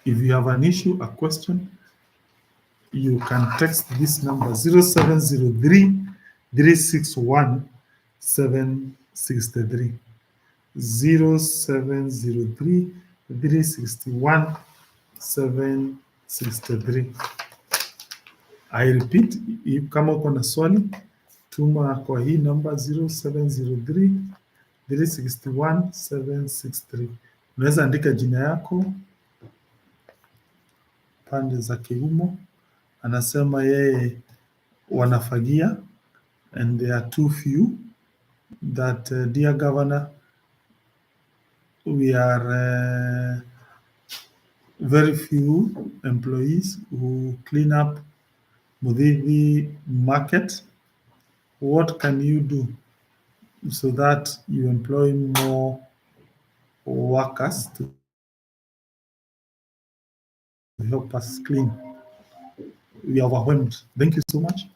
If you have an issue, a question, you can text this number 0703 361 763. 0703 361 763. I repeat, kama uko na swali, tuma kwa hii namba 0703 361 763. Unaweza andika jina yako, pande za Kiumo. Anasema yeye wanafagia, and there are too few that, dear governor, we are very few employees who clean up Muthaiga market. What can you do so that you employ more workers to help us clean? We are overwhelmed. Thank you so much.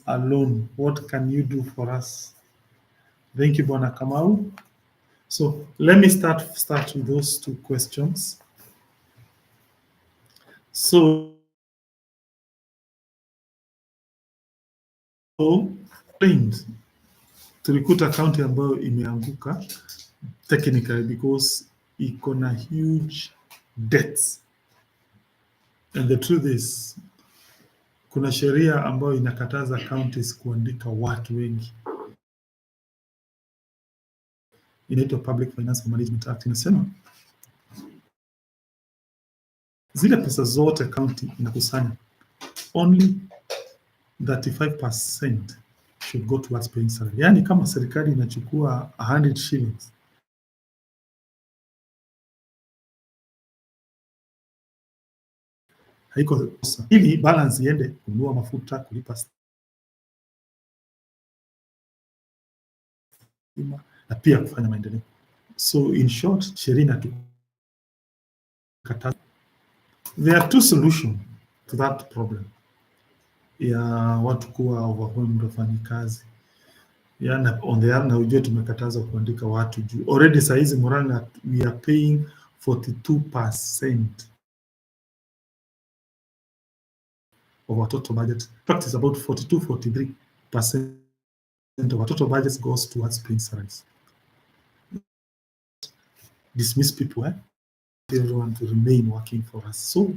Alone, what can you do for us? Thank you, Bwana Kamau. So let me start with those two questions. So tulikuta kaunti ambayo imeanguka technically because iko na huge debts, and the truth is kuna sheria ambayo inakataza counties kuandika watu wengi, inaitwa Public Finance Management Act. Inasema zile pesa zote county inakusanya, only 35% should go towards paying salary. Yani kama serikali inachukua 100 shillings, haiko kosa, ili balance iende kununua mafuta, kulipa stima na pia kufanya maendeleo. So in short, sheria inatukataza. There are two solutions to that problem ya watu kuwa overwhelmed wafanyikazi. Yeah, on the other, na ujue tumekataza kuandika watu juu. Already saizi Murang'A we are paying 42% of our total budget. In fact, it's about 42-43% of our total budget goes towards paying salaries. Dismiss people, everyone to remain working for us. So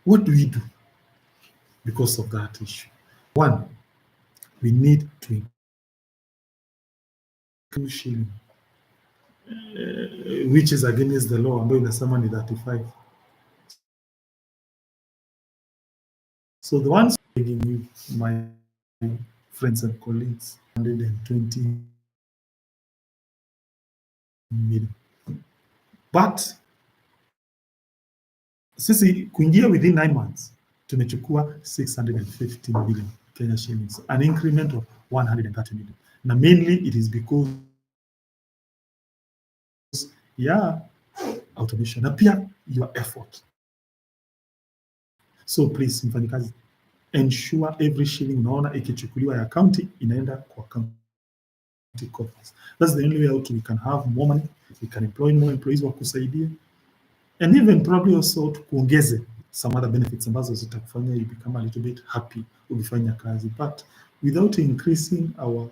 what do we do because of that issue? One, we need to increase shilling, which is against the law, ambayo inasema ni 35. So the ones begging you, my friends and colleagues, 120 million. But sisi kuingia within 9 months tumechukua 650 million Kenya shillings, an increment of 130 million. na mainly it is because ya automation na pia your effort. So please, mfanyikazi, ensure every shilling unaona ikichukuliwa ya county inaenda kwa county coffers. That's the only way out we can have more money, we can employ more employees wa kusaidia, and even probably also tukuongeze some other benefits ambazo zitakufanya you become a little bit happy ukifanya kazi, but without increasing our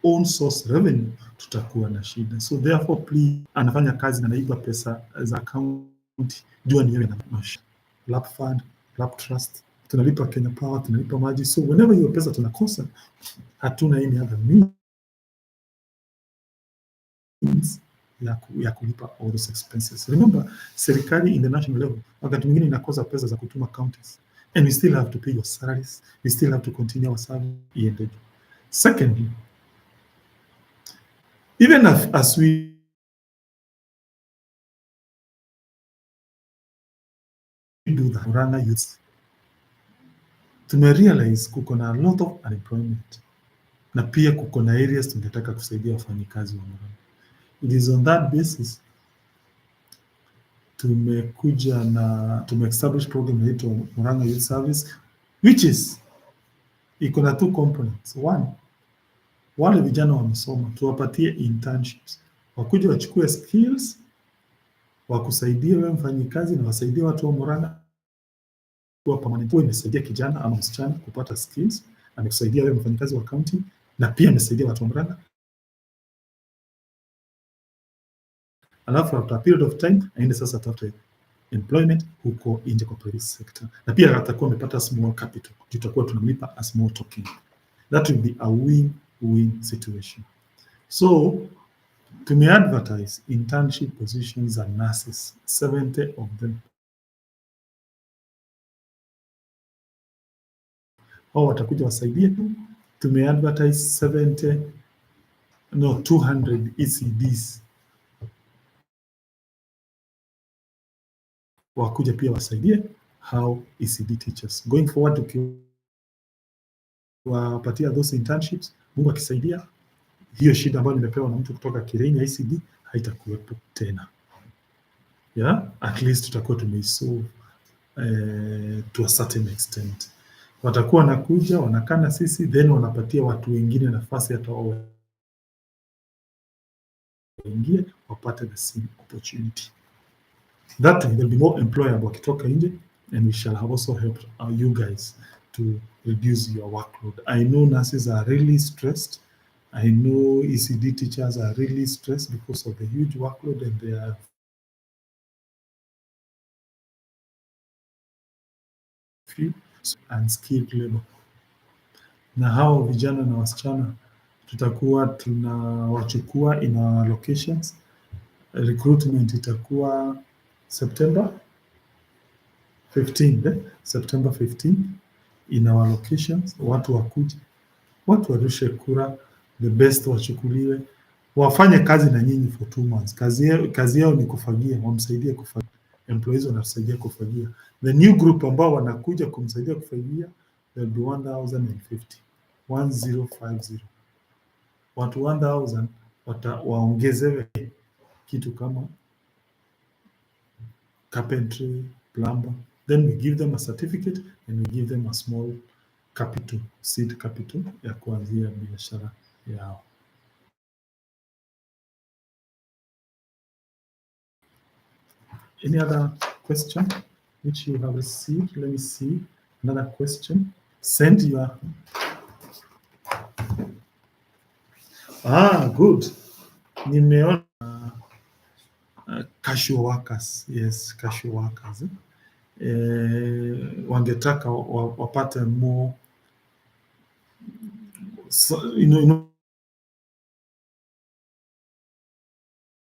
own source revenue tutakuwa na shida. So therefore please, anafanya kazi na naiba pesa za county, jua ni wewe na mash lab fund, lab trust, tunalipa Kenya Power, tunalipa maji. So whenever hiyo pesa tunakosa, hatuna any other means ya kulipa all those expenses. Remember, serikali in the national level wakati mwingine inakosa pesa za kutuma counties, and we still have to pay your salaries, we still have to continue our salary iende. Secondly, even as we do that, Murang'A youth, tumerealize kuko na a lot of unemployment, na pia kuko na areas tungetaka kusaidia wafanyikazi wa Murang'A. It is on that basis tume-establish program inaitwa Murang'A Youth Service, which is iko na two components. One, wale vijana wamesoma tuwapatie internships, wakuja wachukue skills, wakusaidie wewe mfanyikazi na wasaidie watu wa Murang'A kuwa permanent. Imesaidia kijana ama msichana kupata skills, amekusaidia wewe mfanyikazi wa county, na pia amesaidia watu wa Murang'A. Alafu after a period of time aende sasa tafute employment huko nje kwa private sector, na pia atakuwa amepata small capital, tutakuwa tunamlipa a small token. That will be a win-win situation. So tume-advertise internship positions za nurses, 70 of them. Hao watakuja wasaidie. Tume-advertise 200 ECDs wakuja pia wasaidie how ECD teachers. Going forward, tukiwapatia those internships, Mungu akisaidia, hiyo shida ambayo nimepewa na mtu kutoka Kireni ECD haitakuwepo tena. Yeah, at least tutakuwa tumeisolve to a certain extent. Watakuwa wanakuja wanakaa na sisi, then wanapatia watu wengine nafasi hata wao waingie wapate the same opportunity. That way there will be more employable wakitoka nje, and we shall have also helped you guys to reduce your workload. I know nurses are really stressed. I know ECD teachers are really stressed because of the huge workload, and they are few unskilled labor. Na hao vijana na wasichana tutakuwa tunawachukua in our locations. Recruitment itakuwa September 15 in our locations. Watu wakuje, watu warushe kura, the best wachukuliwe, wafanye kazi na nyinyi for 2 months. Kazi yao ni kufagia, wamsaidie kufagia. Employees wanasaidia kufagia. The new group ambao wanakuja kumsaidia kufagia will be 1050. Watu 1000 waongezewe kitu kama carpentry, plumber, then we give them a certificate and we give them a small capital, seed capital ya kuanzia biashara yao. Any other question which you have received? Let me see. Another question. Send your... good. Nimeona casual workers. Yes, casual workers. Wangetaka wapate more,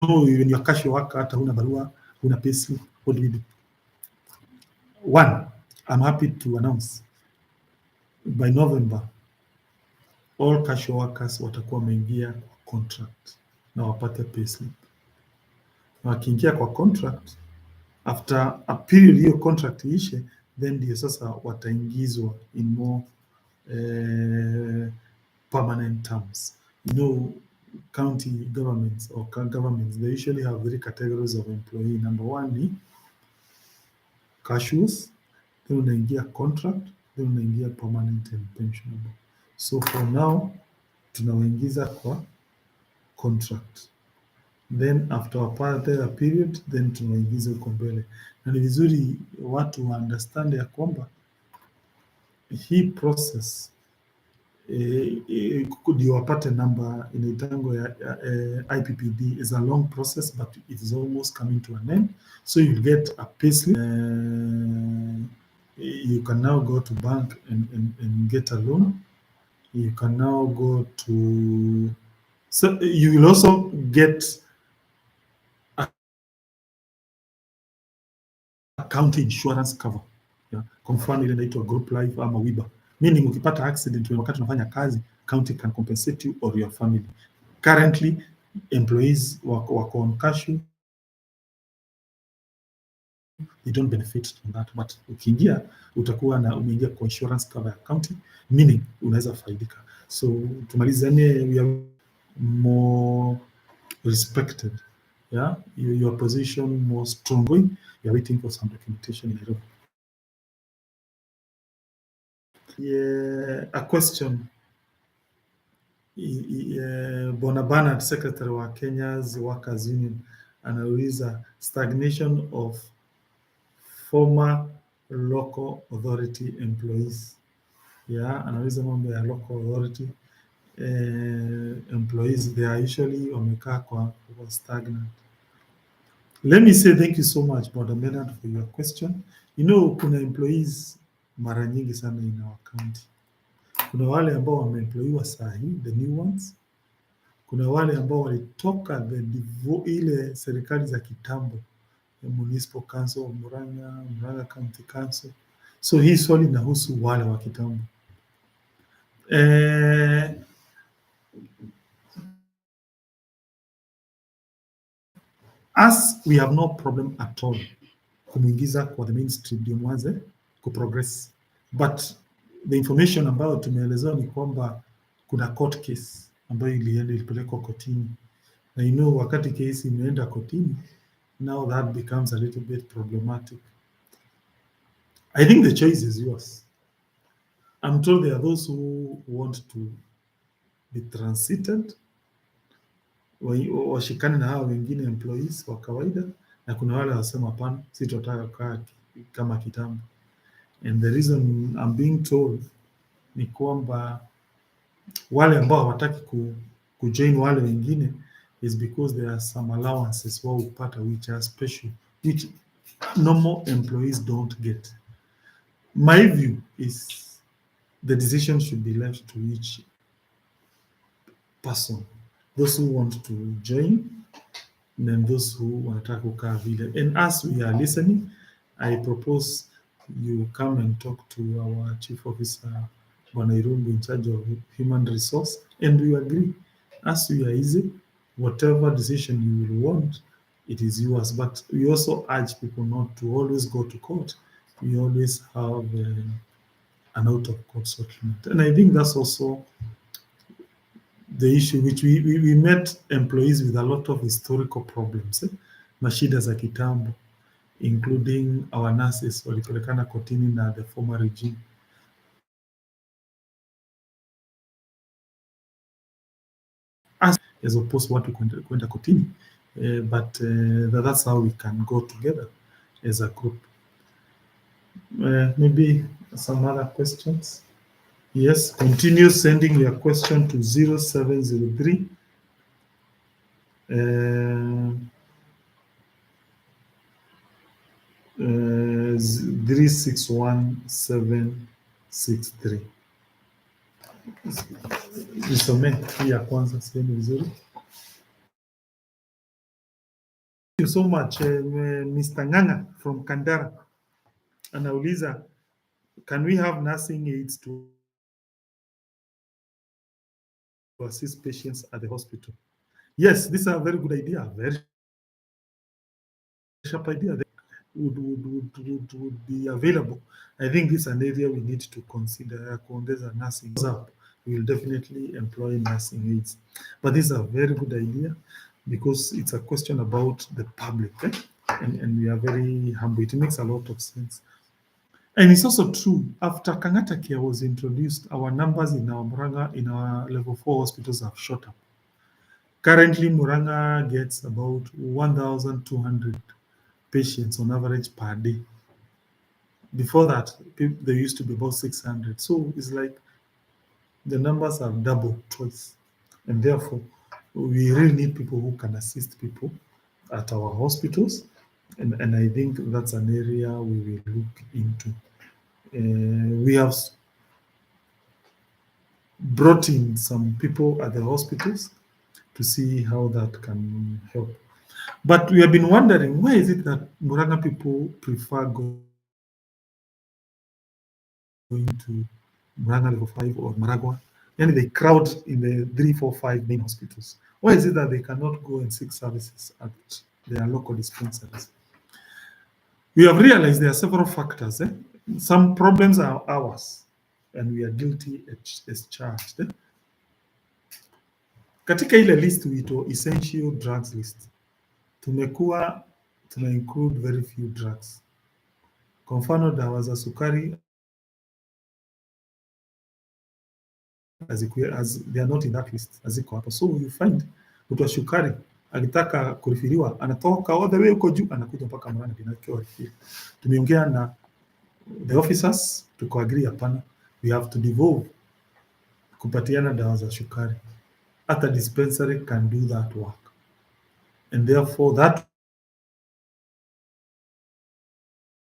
when you're casual worker, hata huna barua, huna payslip, what do we do? One, I'm happy to announce by November all casual workers watakuwa wameingia kwa contract na wapate payslip. Na wakiingia kwa contract, after a period hiyo contract iishe, then ndio sasa wataingizwa in more permanent terms. You know, county governments or governments, they usually have three categories of employee. Number one ni cashews, then unaingia contract, then unaingia permanent and pensionable. So for now tunawaingiza kwa contract, then after a period then tunaingiza huko mbele, na ni vizuri watu wa understand ya kwamba hii process ndio wapate namba inaitangwa ya IPPD is a long process but it is almost coming to an end, so you get a payslip. You can now go to bank and get a loan. You can now go to, so you will also get a county insurance cover. Yeah. Kwa mfano ile inaitwa group life ama WIBA. Meaning ukipata accident wakati unafanya kazi, county can compensate you or your family. Currently, employees wako on cashew, they don't benefit from that, but ukiingia utakuwa na umeingia kwa insurance cover ya county, meaning unaweza faidika. So tumalizane, we are more respected, yeah, your position more strong. We are waiting for some documentation in Nairobi. Yeah, a question. Bwana Bernard, secretary wa Kenya's Workers Union, anauliza stagnation of former local authority employees. Yeah, anauliza mambo ya local authority employees, they are usually wamekaa kwa stagnant. Let me say thank you so much, Bwana Bernard, for your question. You know, kuna employees mara nyingi sana in our county. Kuna wale ambao wameemployiwa saa hii, the new ones. Kuna wale ambao walitoka ile serikali za kitambo, municipal council, Murang'A County Council. So hii swali inahusu wale wa kitambo. As we have no problem at all kumuingiza kwa the mainstream ndio mwanze kuprogress, but the information ambayo tumeelezewa ni kwamba kuna court case ambayo ilipelekwa kotini, na you know, wakati kesi imeenda kotini, now that becomes a little bit problematic. I think the choice is yours. I'm told there are those who want to be transited, washikane na hawa wengine employees wa kawaida, na kuna wale wasema hapana, si tutataka kukaa kama kitambo. And the reason I'm being told ni kwamba wale ambao hawataki kujoin wale wengine is because there are some allowances wao upata which are special, which normal employees don't get. My view is the decision should be left to each person, those who want to join and those who wanataka kukaa vile. And as we are listening, I propose you come and talk to our chief officer Bwana Irungu in charge of human resource, and we agree. As we are easy, whatever decision you will want, it is yours. But we also urge people not to always go to court. We always have an out-of-court settlement. And I think that's also the issue which we met employees with a lot of historical problems, mashida za kitambo, including our nurses walipelekana kotini na the former regime. As opposed to watu kwenda kotini, but that's how we can go together as a group. Maybe some other questions? Yes, continue sending your question to 0703 361763. Nisome hii ya kwanza sehemu vizuri. Thank you so much, Mr. Ng'ang'a from Kandara. Anauliza, can we have nursing aides to assist patients at the hospital? Yes, this is a very good idea, very sharp idea that would be available. I think this is an area we need to consider, kuongeza nursing. we will definitely employ nursing aides. But this is a very good idea because it's a question about the public, and we are very humble. It makes a lot of sense. And it's also true, after Kangata Care was introduced, our numbers in our Murang'A, in our level 4 hospitals have shot up. Currently, Murang'A gets about 1,200 patients on average per day. Before that, there used to be about 600. So it's like the numbers have doubled twice. And therefore, we really need people who can assist people at our hospitals. And I think that's an area we will look into. We have brought in some people at the hospitals to see how that can help. But we have been wondering, why is it that Murang'A people prefer going to Murang'A level 5 or Maragua? And they crowd in the 3, 4, 5 main hospitals. Why is it that they cannot go and seek services at their local dispensaries? We have realized there are several factors. Some problems are ours, and we are guilty as charged. Katika ile list huitwa essential drugs list, tumekuwa tuna include very few drugs. Kwa mfano dawa za sukari as they are not in that list, haziko hapo. So you find mtu wa sukari akitaka kurifiriwa anatoka all the way huko juu anakuja mpaka Murang'a binakiwa refill. Tumeongea na the officers tukoagree, hapana, we have to devolve kupatiana dawa za sukari. At a dispensary can do that work, and therefore that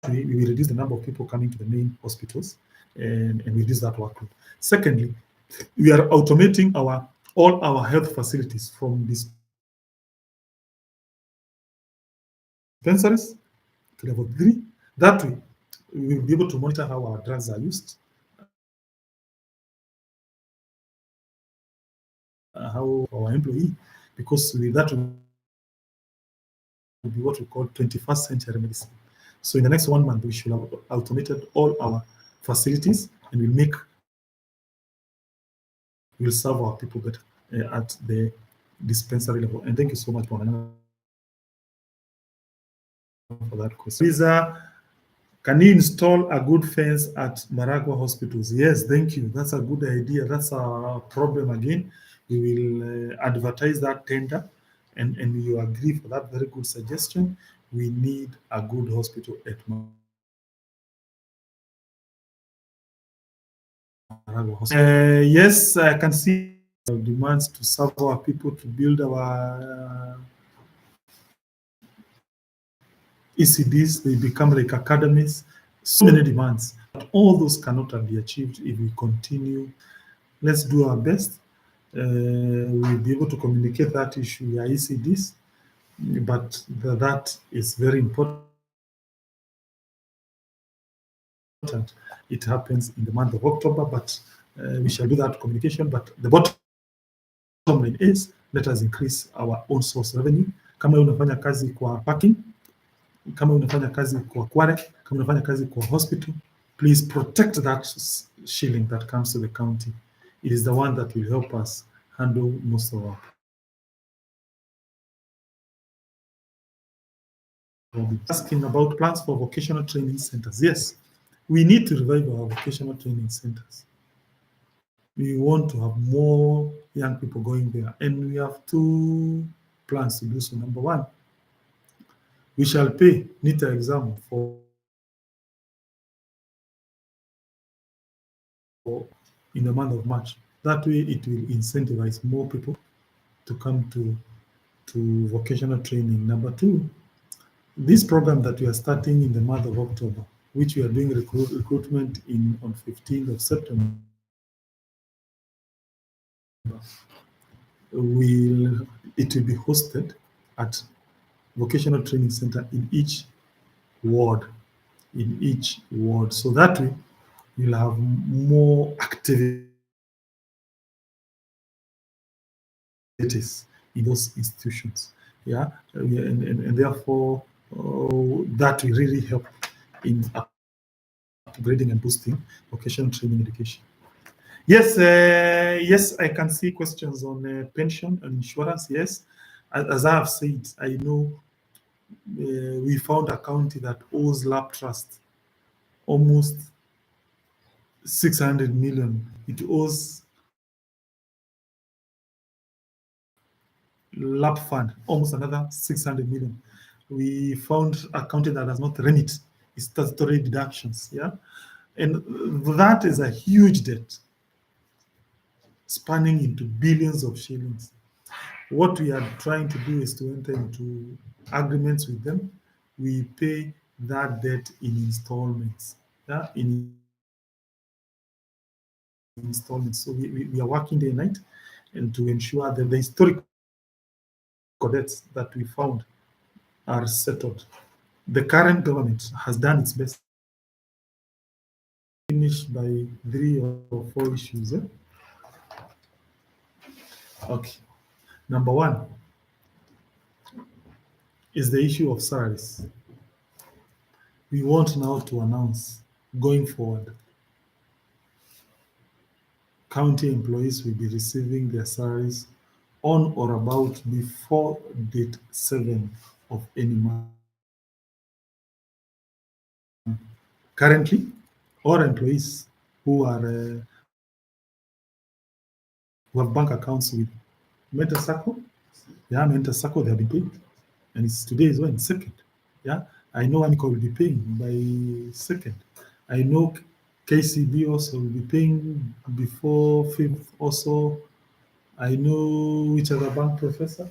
we will reduce the number of people coming to the main hospitals, and reduce that workload. Secondly, we are automating all our health facilities from dispensaries to level 3. That way, we will be able to monitor how our drugs are used, how our employee, because with that will be what we call 21st century medicine. So in the next 1 month, we should have automated all our facilities, and we'll serve our people better at the dispensary level. And thank you so much, Murang'A, for that question. Lisa, can you install a good fence at Maragua hospitals? Yes, thank you. That's a good idea. That's a problem again. We will advertise that tender, and you agree for that very good suggestion. We need a good hospital at Maragua hospital. Yes, I can see demands to serve our people, to build our ECDs, they become like academies, so many demands. But all those cannot be achieved if we continue. Let's do our best. We'll be able to communicate that issue via ECDs, but that is very important. It happens in the month of October, but we shall do that communication. But the bottom line is, let us increase our own source revenue. Kama unafanya kazi kwa parking, kama unafanya kazi kwa kware, kama unafanya kazi kwa hospital, please protect that shilling that comes to the county. It is the one that will help us handle most of our problems. Asking about plans for vocational training centers. Yes, we need to revive our vocational training centers. We want to have more young people going there, and we have 2 plans to do so. Number 1, we shall pay NITA exam in the month of March. That way, it will incentivize more people to come to vocational training. Number 2, this program that we are starting in the month of October, which we are doing recruitment on 15th of September, it will be hosted at vocational training center in each ward. So that way, you'll have more activities in those institutions. Yeah, and therefore that will really help in upgrading and boosting vocational training education. Yes, yes, I can see questions on pension and insurance. Yes, as I have said, I know we found a county that owes lab trust almost 600 million. It owes lab fund almost another 600 million. We found a county that does not remit its statutory deductions. Yeah, and that is a huge debt spanning into billions of shillings. What we are trying to do is to enter into agreements with them. We pay that debt in installments. Yeah, in installments. So we are working day and night and to ensure that the historical debts that we found are settled. The current government has done its best. Finished by 3 or 4 issues. Okay. Number one is the issue of salaries. We want now to announce going forward, county employees will be receiving their salaries on or about before date 7 of any month. Currently, all employees who have bank accounts with Meta Sacco, yeah, Meta Sacco, they have been paid, and it's today is when second. Yeah, I know Amico will be paying by second. I know KCB also will be paying before 5th. Also, I know which other bank, Professor?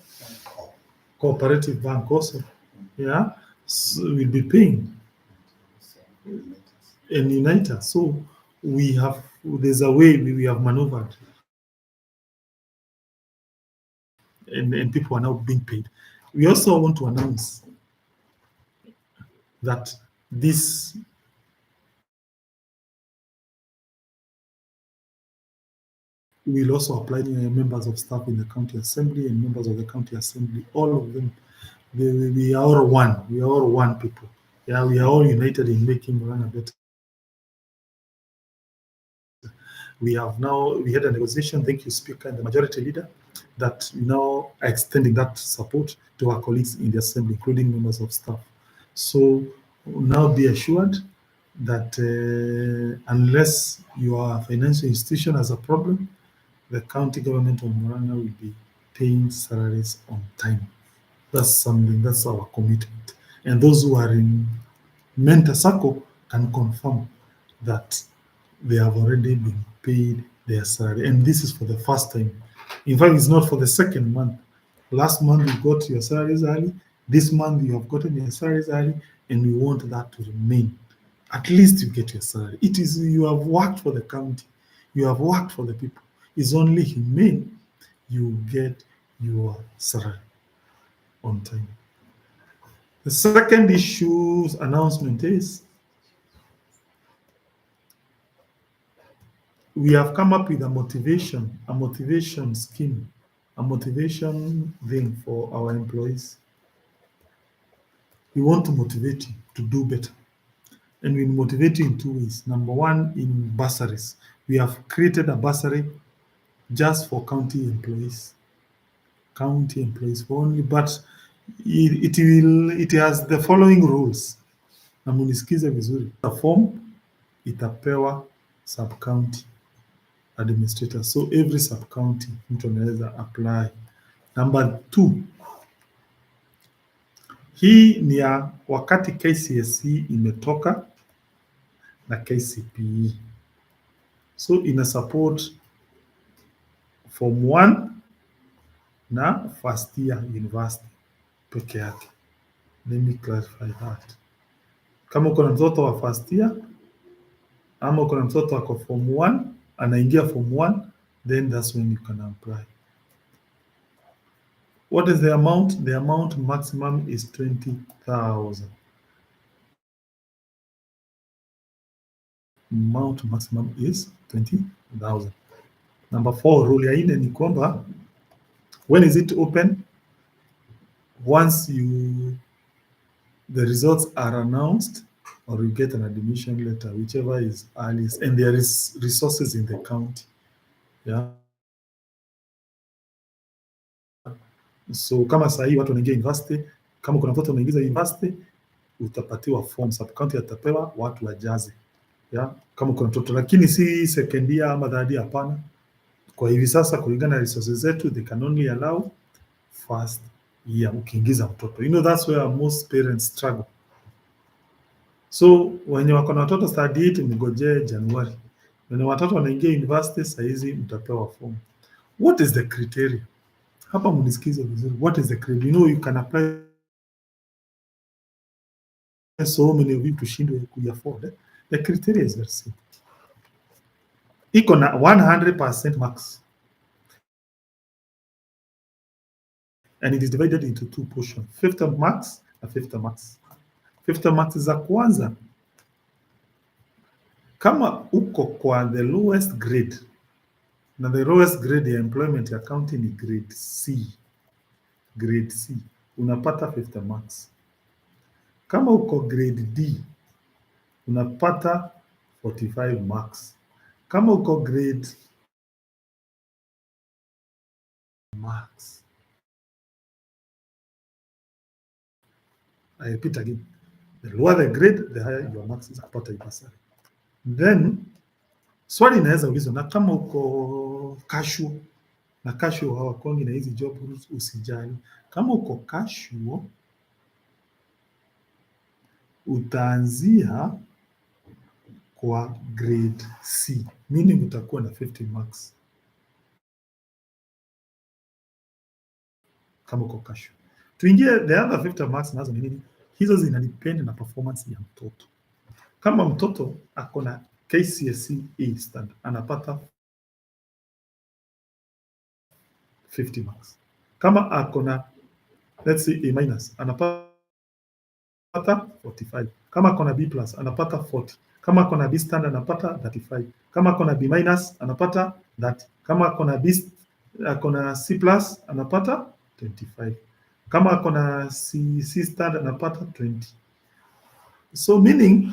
Cooperative Bank also. Yeah, so we'll be paying and United. So there's a way we have maneuvered, and people are now being paid. We also want to announce that this will also apply to members of staff in the county assembly and members of the county assembly. All of them, we are all one. We are all one people. Yeah, we are all united in making Murang'A better. We had a negotiation, thank you, Speaker and the Majority Leader, that we now are extending that support to our colleagues in the Assembly, including members of staff. So now be assured that unless your financial institution has a problem, the county government of Murang'A will be paying salaries on time. That's our commitment. And those who are in Menta Sacco can confirm that they have already been paid their salary. And this is for the first time. In fact, it's not for the second month. Last month you got your salaries early. This month you have gotten your salaries early, and we want that to remain. At least you get your salary. It is you have worked for the county, you have worked for the people. It's only humane you get your salary on time. The second issue's announcement is we have come up with a motivation scheme, a motivation thing for our employees. We want to motivate you to do better. And we motivate you in 2 ways. Number one, in bursaries. We have created a bursary just for county employees. County employees only, but it has the following rules. Na munisikize vizuri. A form itapewa sub county administrator. So every sub county mtu anaweza apply. Number two, hii ni ya wakati KCSE imetoka na KCPE. So ina support form 1 na first year university peke yake. Let me clarify that. Kama uko na mtoto wa first year ama uko na mtoto wako form 1 anaingia form 1, then that's when you can apply. What is the amount? The amount maximum is 20,000. Amount maximum is 20,000. Number 4, rule ya ine ni kwamba when is it open? Once the results are announced or you get an admission letter, whichever is earliest, and there is resources in the county. Yeah. So kama saa hii watu wanaingia university, kama kuna mtoto anaingiza university, utapatiwa form, sub county atapewa watu wajaze. Yeah, kama kuna mtoto, lakini si second year ama third year, hapana. Kwa hivi sasa kulingana na resources zetu, they can only allow first year ukiingiza mtoto. You know, that's where most parents struggle. So wenye wako na watoto third year mngojee Januari. Wenye watoto wanaingia university saa hizi mtapewa form. What is the criteria? Hapa mnisikize vizuri. What is the criteria? You know, you can apply so many of you tushindwe kuiafford. The criteria is very simple. Iko na 100% marks. And it is divided into two portions, 50 marks na 50 marks. 50 marks za kwanza, kama uko kwa the lowest grade, na the lowest grade ya employment ya county ni grade C. Grade C, unapata 50 marks. Kama uko grade D, unapata 45 marks. Kama uko grade marks. I repeat again. The lower the grade, the higher your marks is kupata bursary. Then swali inaweza ulizwa, na kama uko casual, na casual hawakongi na hizi job rules, usijali. Kama uko casual, utaanzia kwa grade C, meaning utakuwa na 50 marks kama uko casual. Tuingie the other 50 marks, nazo ni nini? Hizo zinadepend na performance ya mtoto. Kama mtoto ako na KCSE A standard, anapata 50 marks. Kama ako na let's say A minus, anapata 45. Kama ako na B plus, anapata 40. Kama ako na B standard, anapata 35. Kama ako na B minus, anapata 30. Kama ako na C plus, anapata 25. Kama ako na C standard, anapata 20. So meaning,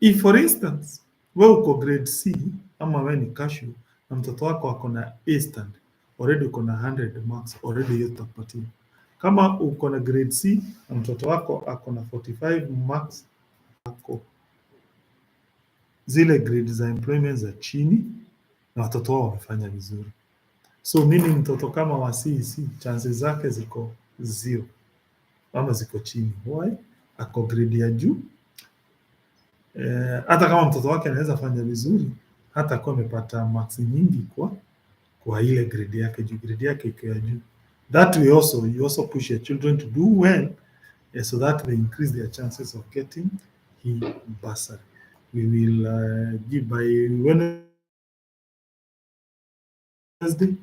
if for instance, wewe uko grade C ama wewe ni casual na mtoto wako ako na A standard, already uko na 100 marks, already hiyo tutapatia. Kama uko na grade C na mtoto wako ako na 45 marks, ako zile grade za employment za chini na watoto wao wamefanya vizuri. So meaning mtoto kama wa CEC chances zake ziko 0 ama ziko chini. Why? Ako grade ya juu. Hata kama mtoto wake anaweza fanya vizuri, hata kwa amepata marks nyingi kwa ile grade yake juu, grade yake iko ya juu. That way also, you also push your children to do well, so that they increase their chances of getting hii bursary. We will give by Wednesday,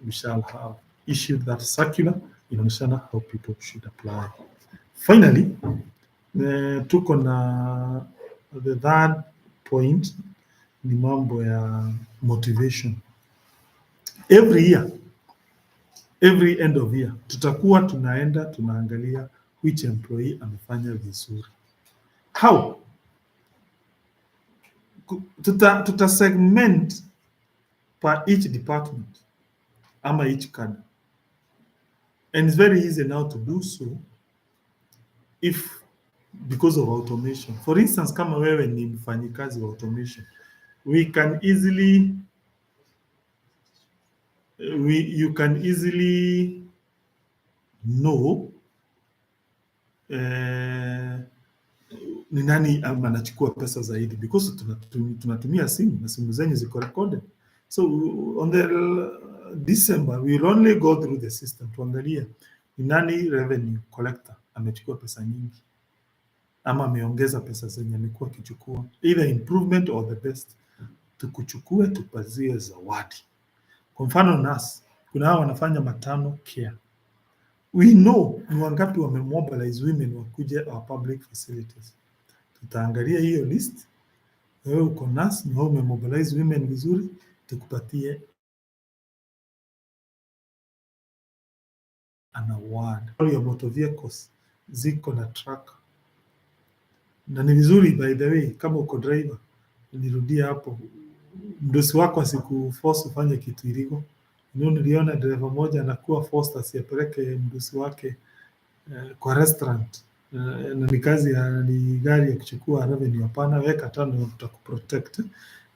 we shall have issued that circular inaonyeshana how people should apply. Finally, tuko na the third point ni mambo ya motivation. Every end of year tutakuwa tunaangalia which employee amefanya vizuri. How? Tuta segment per each department ama each cadre. And it's very easy now to do so because of automation. For instance, kama wewe ni mfanyikazi wa automation, you can easily know ni nani anachukua pesa zaidi, because tunatumia simu na simu zenyu ziko recorded. So on the December we will only go through the system tuangalie ni nani revenue collector amechukua pesa nyingi ama ameongeza pesa zenye amekuwa akichukua, either improvement or the best, tukuchukue tupazie zawadi. Kwa mfano nurse, kuna hao wanafanya matano care. We know ni wangapi wamemobilize women wakuje our public facilities. Tutaangalia hiyo list. Wewe uko nurse, ni wewe umemobilize women vizuri, tukupatie an award. All your motor vehicles ziko na track. Na ni vizuri by the way, kama uko driver, nirudie hapo, mdosi wako asikuforce ufanye kitu illegal. Niliona dereva moja anakuwa forced asipeleke mdosi wake kwa restaurant na ni kazi ni gari ya kuchukua revenue. Hapana, weka tano tutakuprotect.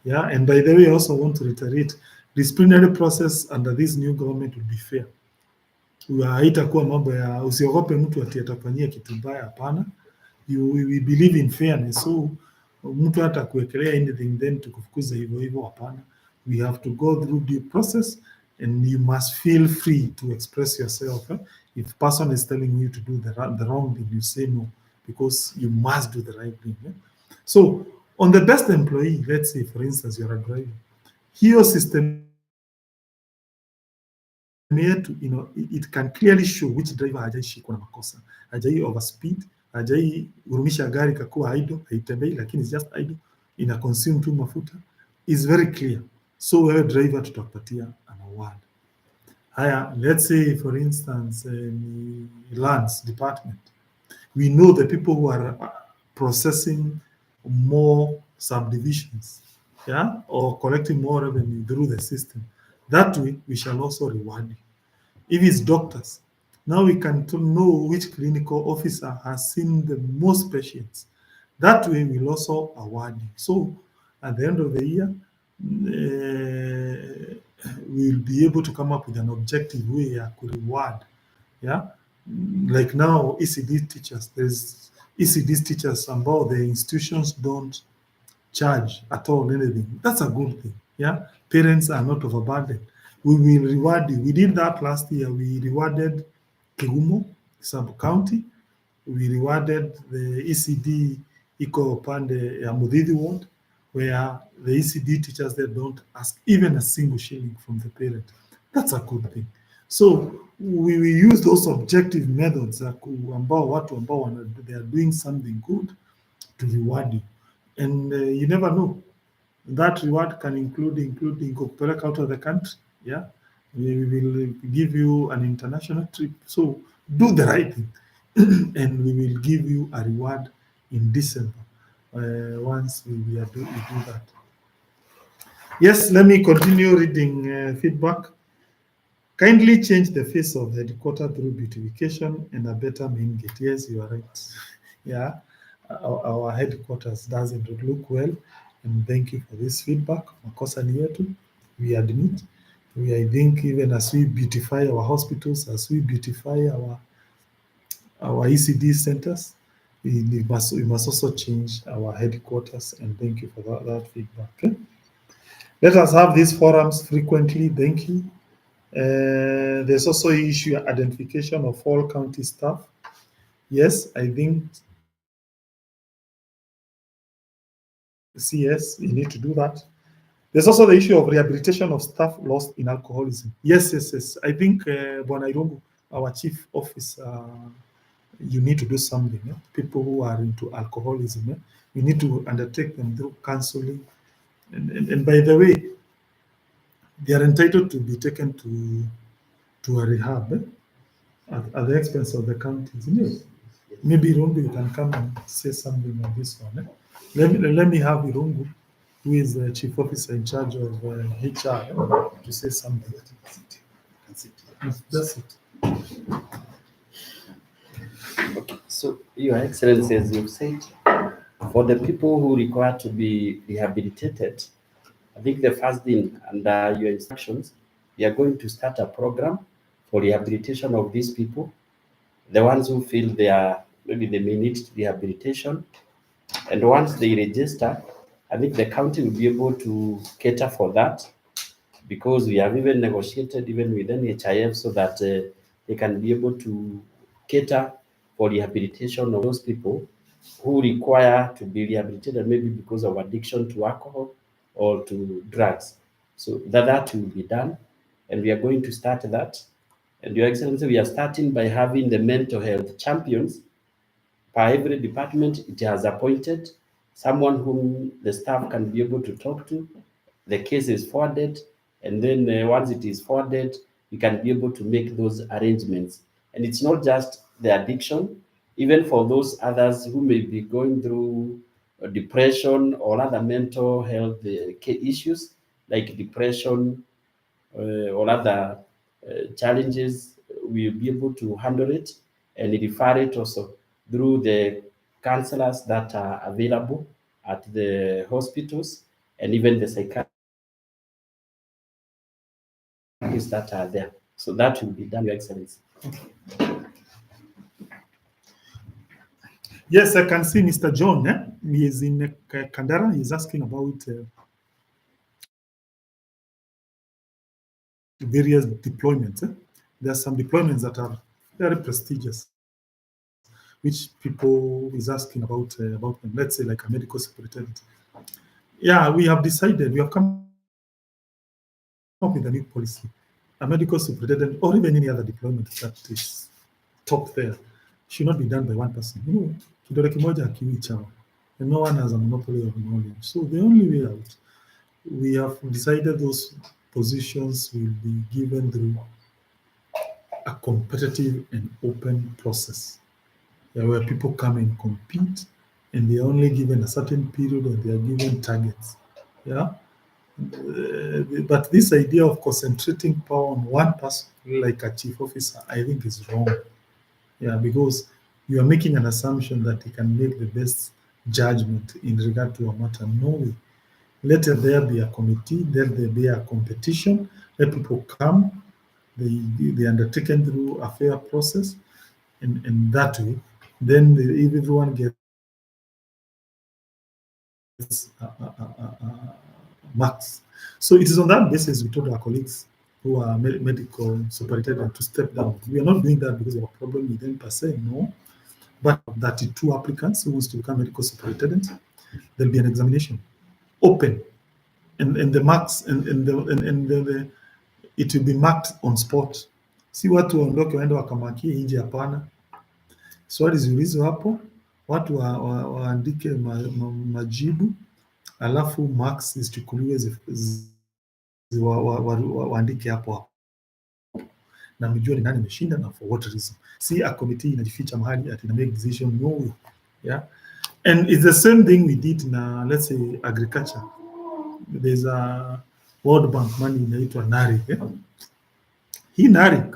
Yeah, and by the way, I also want to reiterate, disciplinary process under this new government will be fair. Haitakuwa mambo ya usiogope mtu ati atafanyia kitu mbaya. Hapana, we believe in fairness, so mtu hata kuwekelea anything then tukufukuza hivyo hivyo. Hapana, we have to go through due process and you must feel free to express yourself. If person is telling you to do the wrong thing, you say no, because you must do the right thing. So on the best employee, let's say for instance you're a driver, hiyo system yetu, it can clearly show which driver hajaishikwa na makosa, hajai overspeed, hajai urumisha gari kakuwa idle, haitembei lakini it's just idle, ina consume tu mafuta, is very clear. So wewe driver tutakupatia an award. Haya, let's say for instance lands department, we know the people who are processing more subdivisions, yeah, or collecting more revenue through the system. That way, we shall also reward you. If it's doctors, now we can know which clinical officer has seen the most patients. That way, we'll also award you. So, at the end of the year, we'll be able to come up with an objective way to reward. Yeah, like now ECD teachers, there's ECD teachers about the institutions don't charge at all anything. That's a good thing. Yeah, parents are not overburdened. We will reward you. We did that last year. We rewarded Kigumo sub-county. We rewarded the ECD iko pande ya Muthidi ward, where the ECD teachers, they don't ask even a single shilling from the parent. That's a good thing. So we use those objective methods ambao watu ambao they are doing something good to reward you. And you never know, that reward can include kupeleka out of the country. Yeah, we will give you an international trip. So do the right thing and we will give you a reward in December once we do that. Yes, let me continue reading feedback. Kindly change the face of headquarters through beautification and a better main gate. Yes, you are right. Yeah, our headquarters doesn't look well, and thank you for this feedback. Makosa ni yetu, we admit. I think even as we beautify our hospitals, as we beautify our ECD centers, we must also change our headquarters, and thank you for that feedback. Okay? Let us have these forums frequently. Thank you. There's also issue identification of all county staff. Yes, I think CS, you need to do that. There's also the issue of rehabilitation of staff lost in alcoholism. Yes. I think Bwana Irungu, our chief officer, you need to do something. People who are into alcoholism, you need to undertake them through counseling. And by the way, they are entitled to be taken to a rehab at the expense of the counties. Yes. Maybe Irungu, you can come and say something on this one. Let me have Irungu, who is the chief officer in charge of HR, to say something. That's it. Okay. So, Your Excellency, as you've said, for the people who require to be rehabilitated, I think the first thing under your instructions, we are going to start a program for rehabilitation of these people. The ones who feel maybe they may need rehabilitation. And once they register, I think the county will be able to cater for that, because we have even negotiated even with NHIF so that they can be able to cater for rehabilitation of those people who require to be rehabilitated, maybe because of addiction to alcohol or to drugs. So that will be done, and we are going to start that. And Your Excellency, we are starting by having the mental health champions. Per every department, it has appointed someone whom the staff can be able to talk to. The case is forwarded, and then once it is forwarded, we can be able to make those arrangements. And it's not just the addiction, even for those others who may be going through depression or other mental health issues like depression or other challenges, we'll be able to handle it and refer it also through the counselors that are available at the hospitals and even the psychiatrists that are there. So that will be done, Your Excellency. Yes, I can see Mr. John. He is in Kandara. He's asking about various deployments. There are some deployments that are very prestigious, which people is asking about them. Let's say like a medical superintendent. Yeah, we have decided, we have come up with a new policy. A medical superintendent or even any other deployment that is top there should not be done by one person. Kidole kimoja hakiui chawa. And no one has a monopoly of knowledge. So the only way out, we have decided those positions will be given through a competitive and open process, where people come and compete, and they're only given a certain period and they are given targets. Yeah. But this idea of concentrating power on one person, like a chief officer, I think is wrong. Yeah, because you are making an assumption that he can make the best judgment in regard to a matter. No way. Let there be a committee, let there be a competition, let people come, they undertaken through a fair process, and that way, then if everyone gets marks. So it is on that basis we told our colleagues who are medical superintendent to step down. We are not doing that because of a problem with them per se, no. But 32 applicants who wants to become medical superintendent, there'll be an examination, open, and the marks it will be marked on spot. Si watu waondoke waende wakamakie nje, hapana. Swali ziulizwe hapo, watu waandike majibu, alafu marks zichukuliwe waandike hapo hapo, na mjue ni nani ameshinda na for what reason. Si a committee inajificha mahali ati na make decision, no. Yeah, and it's the same thing we did na, let's say, agriculture. There's a World Bank money inaitwa NARIC. Hii NARIC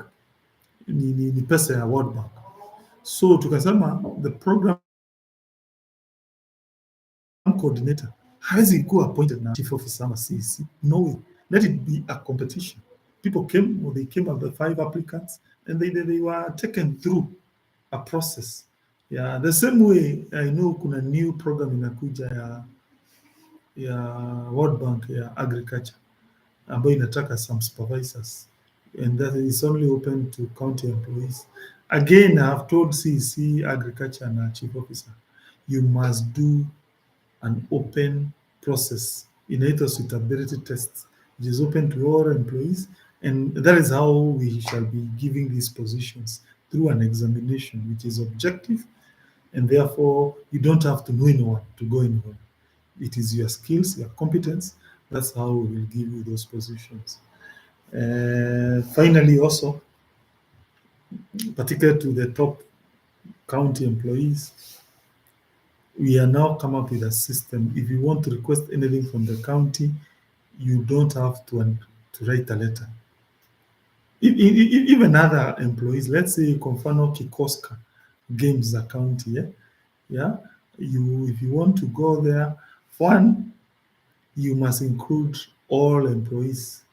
ni pesa ya World Bank. So tukasema the program coordinator hawezi kuwa appointed na chief officer ama CEC. No way. Let it be a competition. People came, or they came up with 5 applicants, and they were taken through a process. Yeah, the same way I know kuna new program inakuja ya World Bank ya agriculture ambayo inataka some supervisors, and that is only open to county employees. Again, I have told CEC, agriculture na chief officer, you must do an open process. Inaitwa suitability test. It is open to all employees, and that is how we shall be giving these positions, through an examination which is objective, and therefore you don't have to know anyone to go anywhere. It is your skills, your competence. That's how we will give you those positions. Finally, also, particularly to the top county employees, we are now come up with a system. If you want to request anything from the county, you don't have to write a letter. Even other employees, let's say kwa mfano Kikoska games za county, yeah, if you want to go there, one, you must include all employees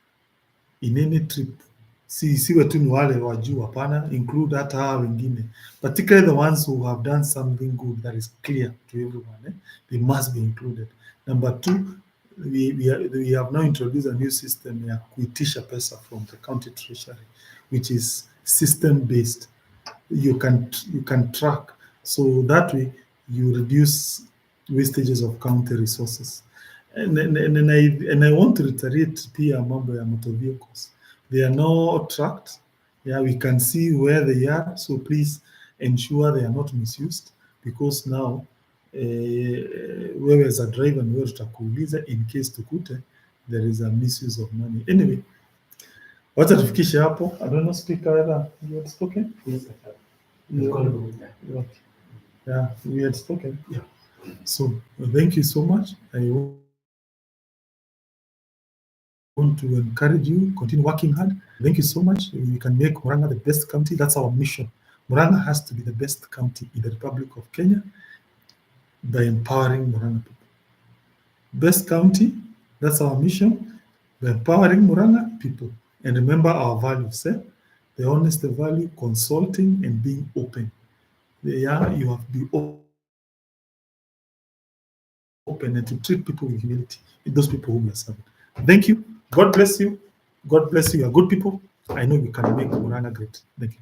in any trip. Siwe tu ni wale wa juu, hapana, include hata hawa wengine, particularly the ones who have done something good that is clear to everyone. They must be included. Number 2, we have now introduced a new system ya kuitisha pesa from the county treasury, which is system based. You can track, so that way you reduce wastages of county resources. And I want to reiterate pia mambo ya motor vehicles. They are now tracked. Yeah, we can see where they are. So please ensure they are not misused, because now wewe as a driver ni wewe tutakuuliza in case tukute there is a misuse of money. Anyway, wacha tufikishe hapo. I don't know, speaker, whether you had spoken? Yes, Okay. Yeah, we had spoken. Yeah. So thank you so much. I want to encourage you, continue working hard. Thank you so much. We can make Murang'A the best county. That's our mission. Murang'A has to be the best county in the Republic of Kenya by empowering Murang'A people. Best county, that's our mission, by empowering Murang'A people. And remember our values, the honest value, consulting, and being open. Yeah, you have to be open and to treat people with humility, those people whom you are serving. Thank you. God bless you. God bless you. You are good people. I know you can make Murang'A great. Thank you.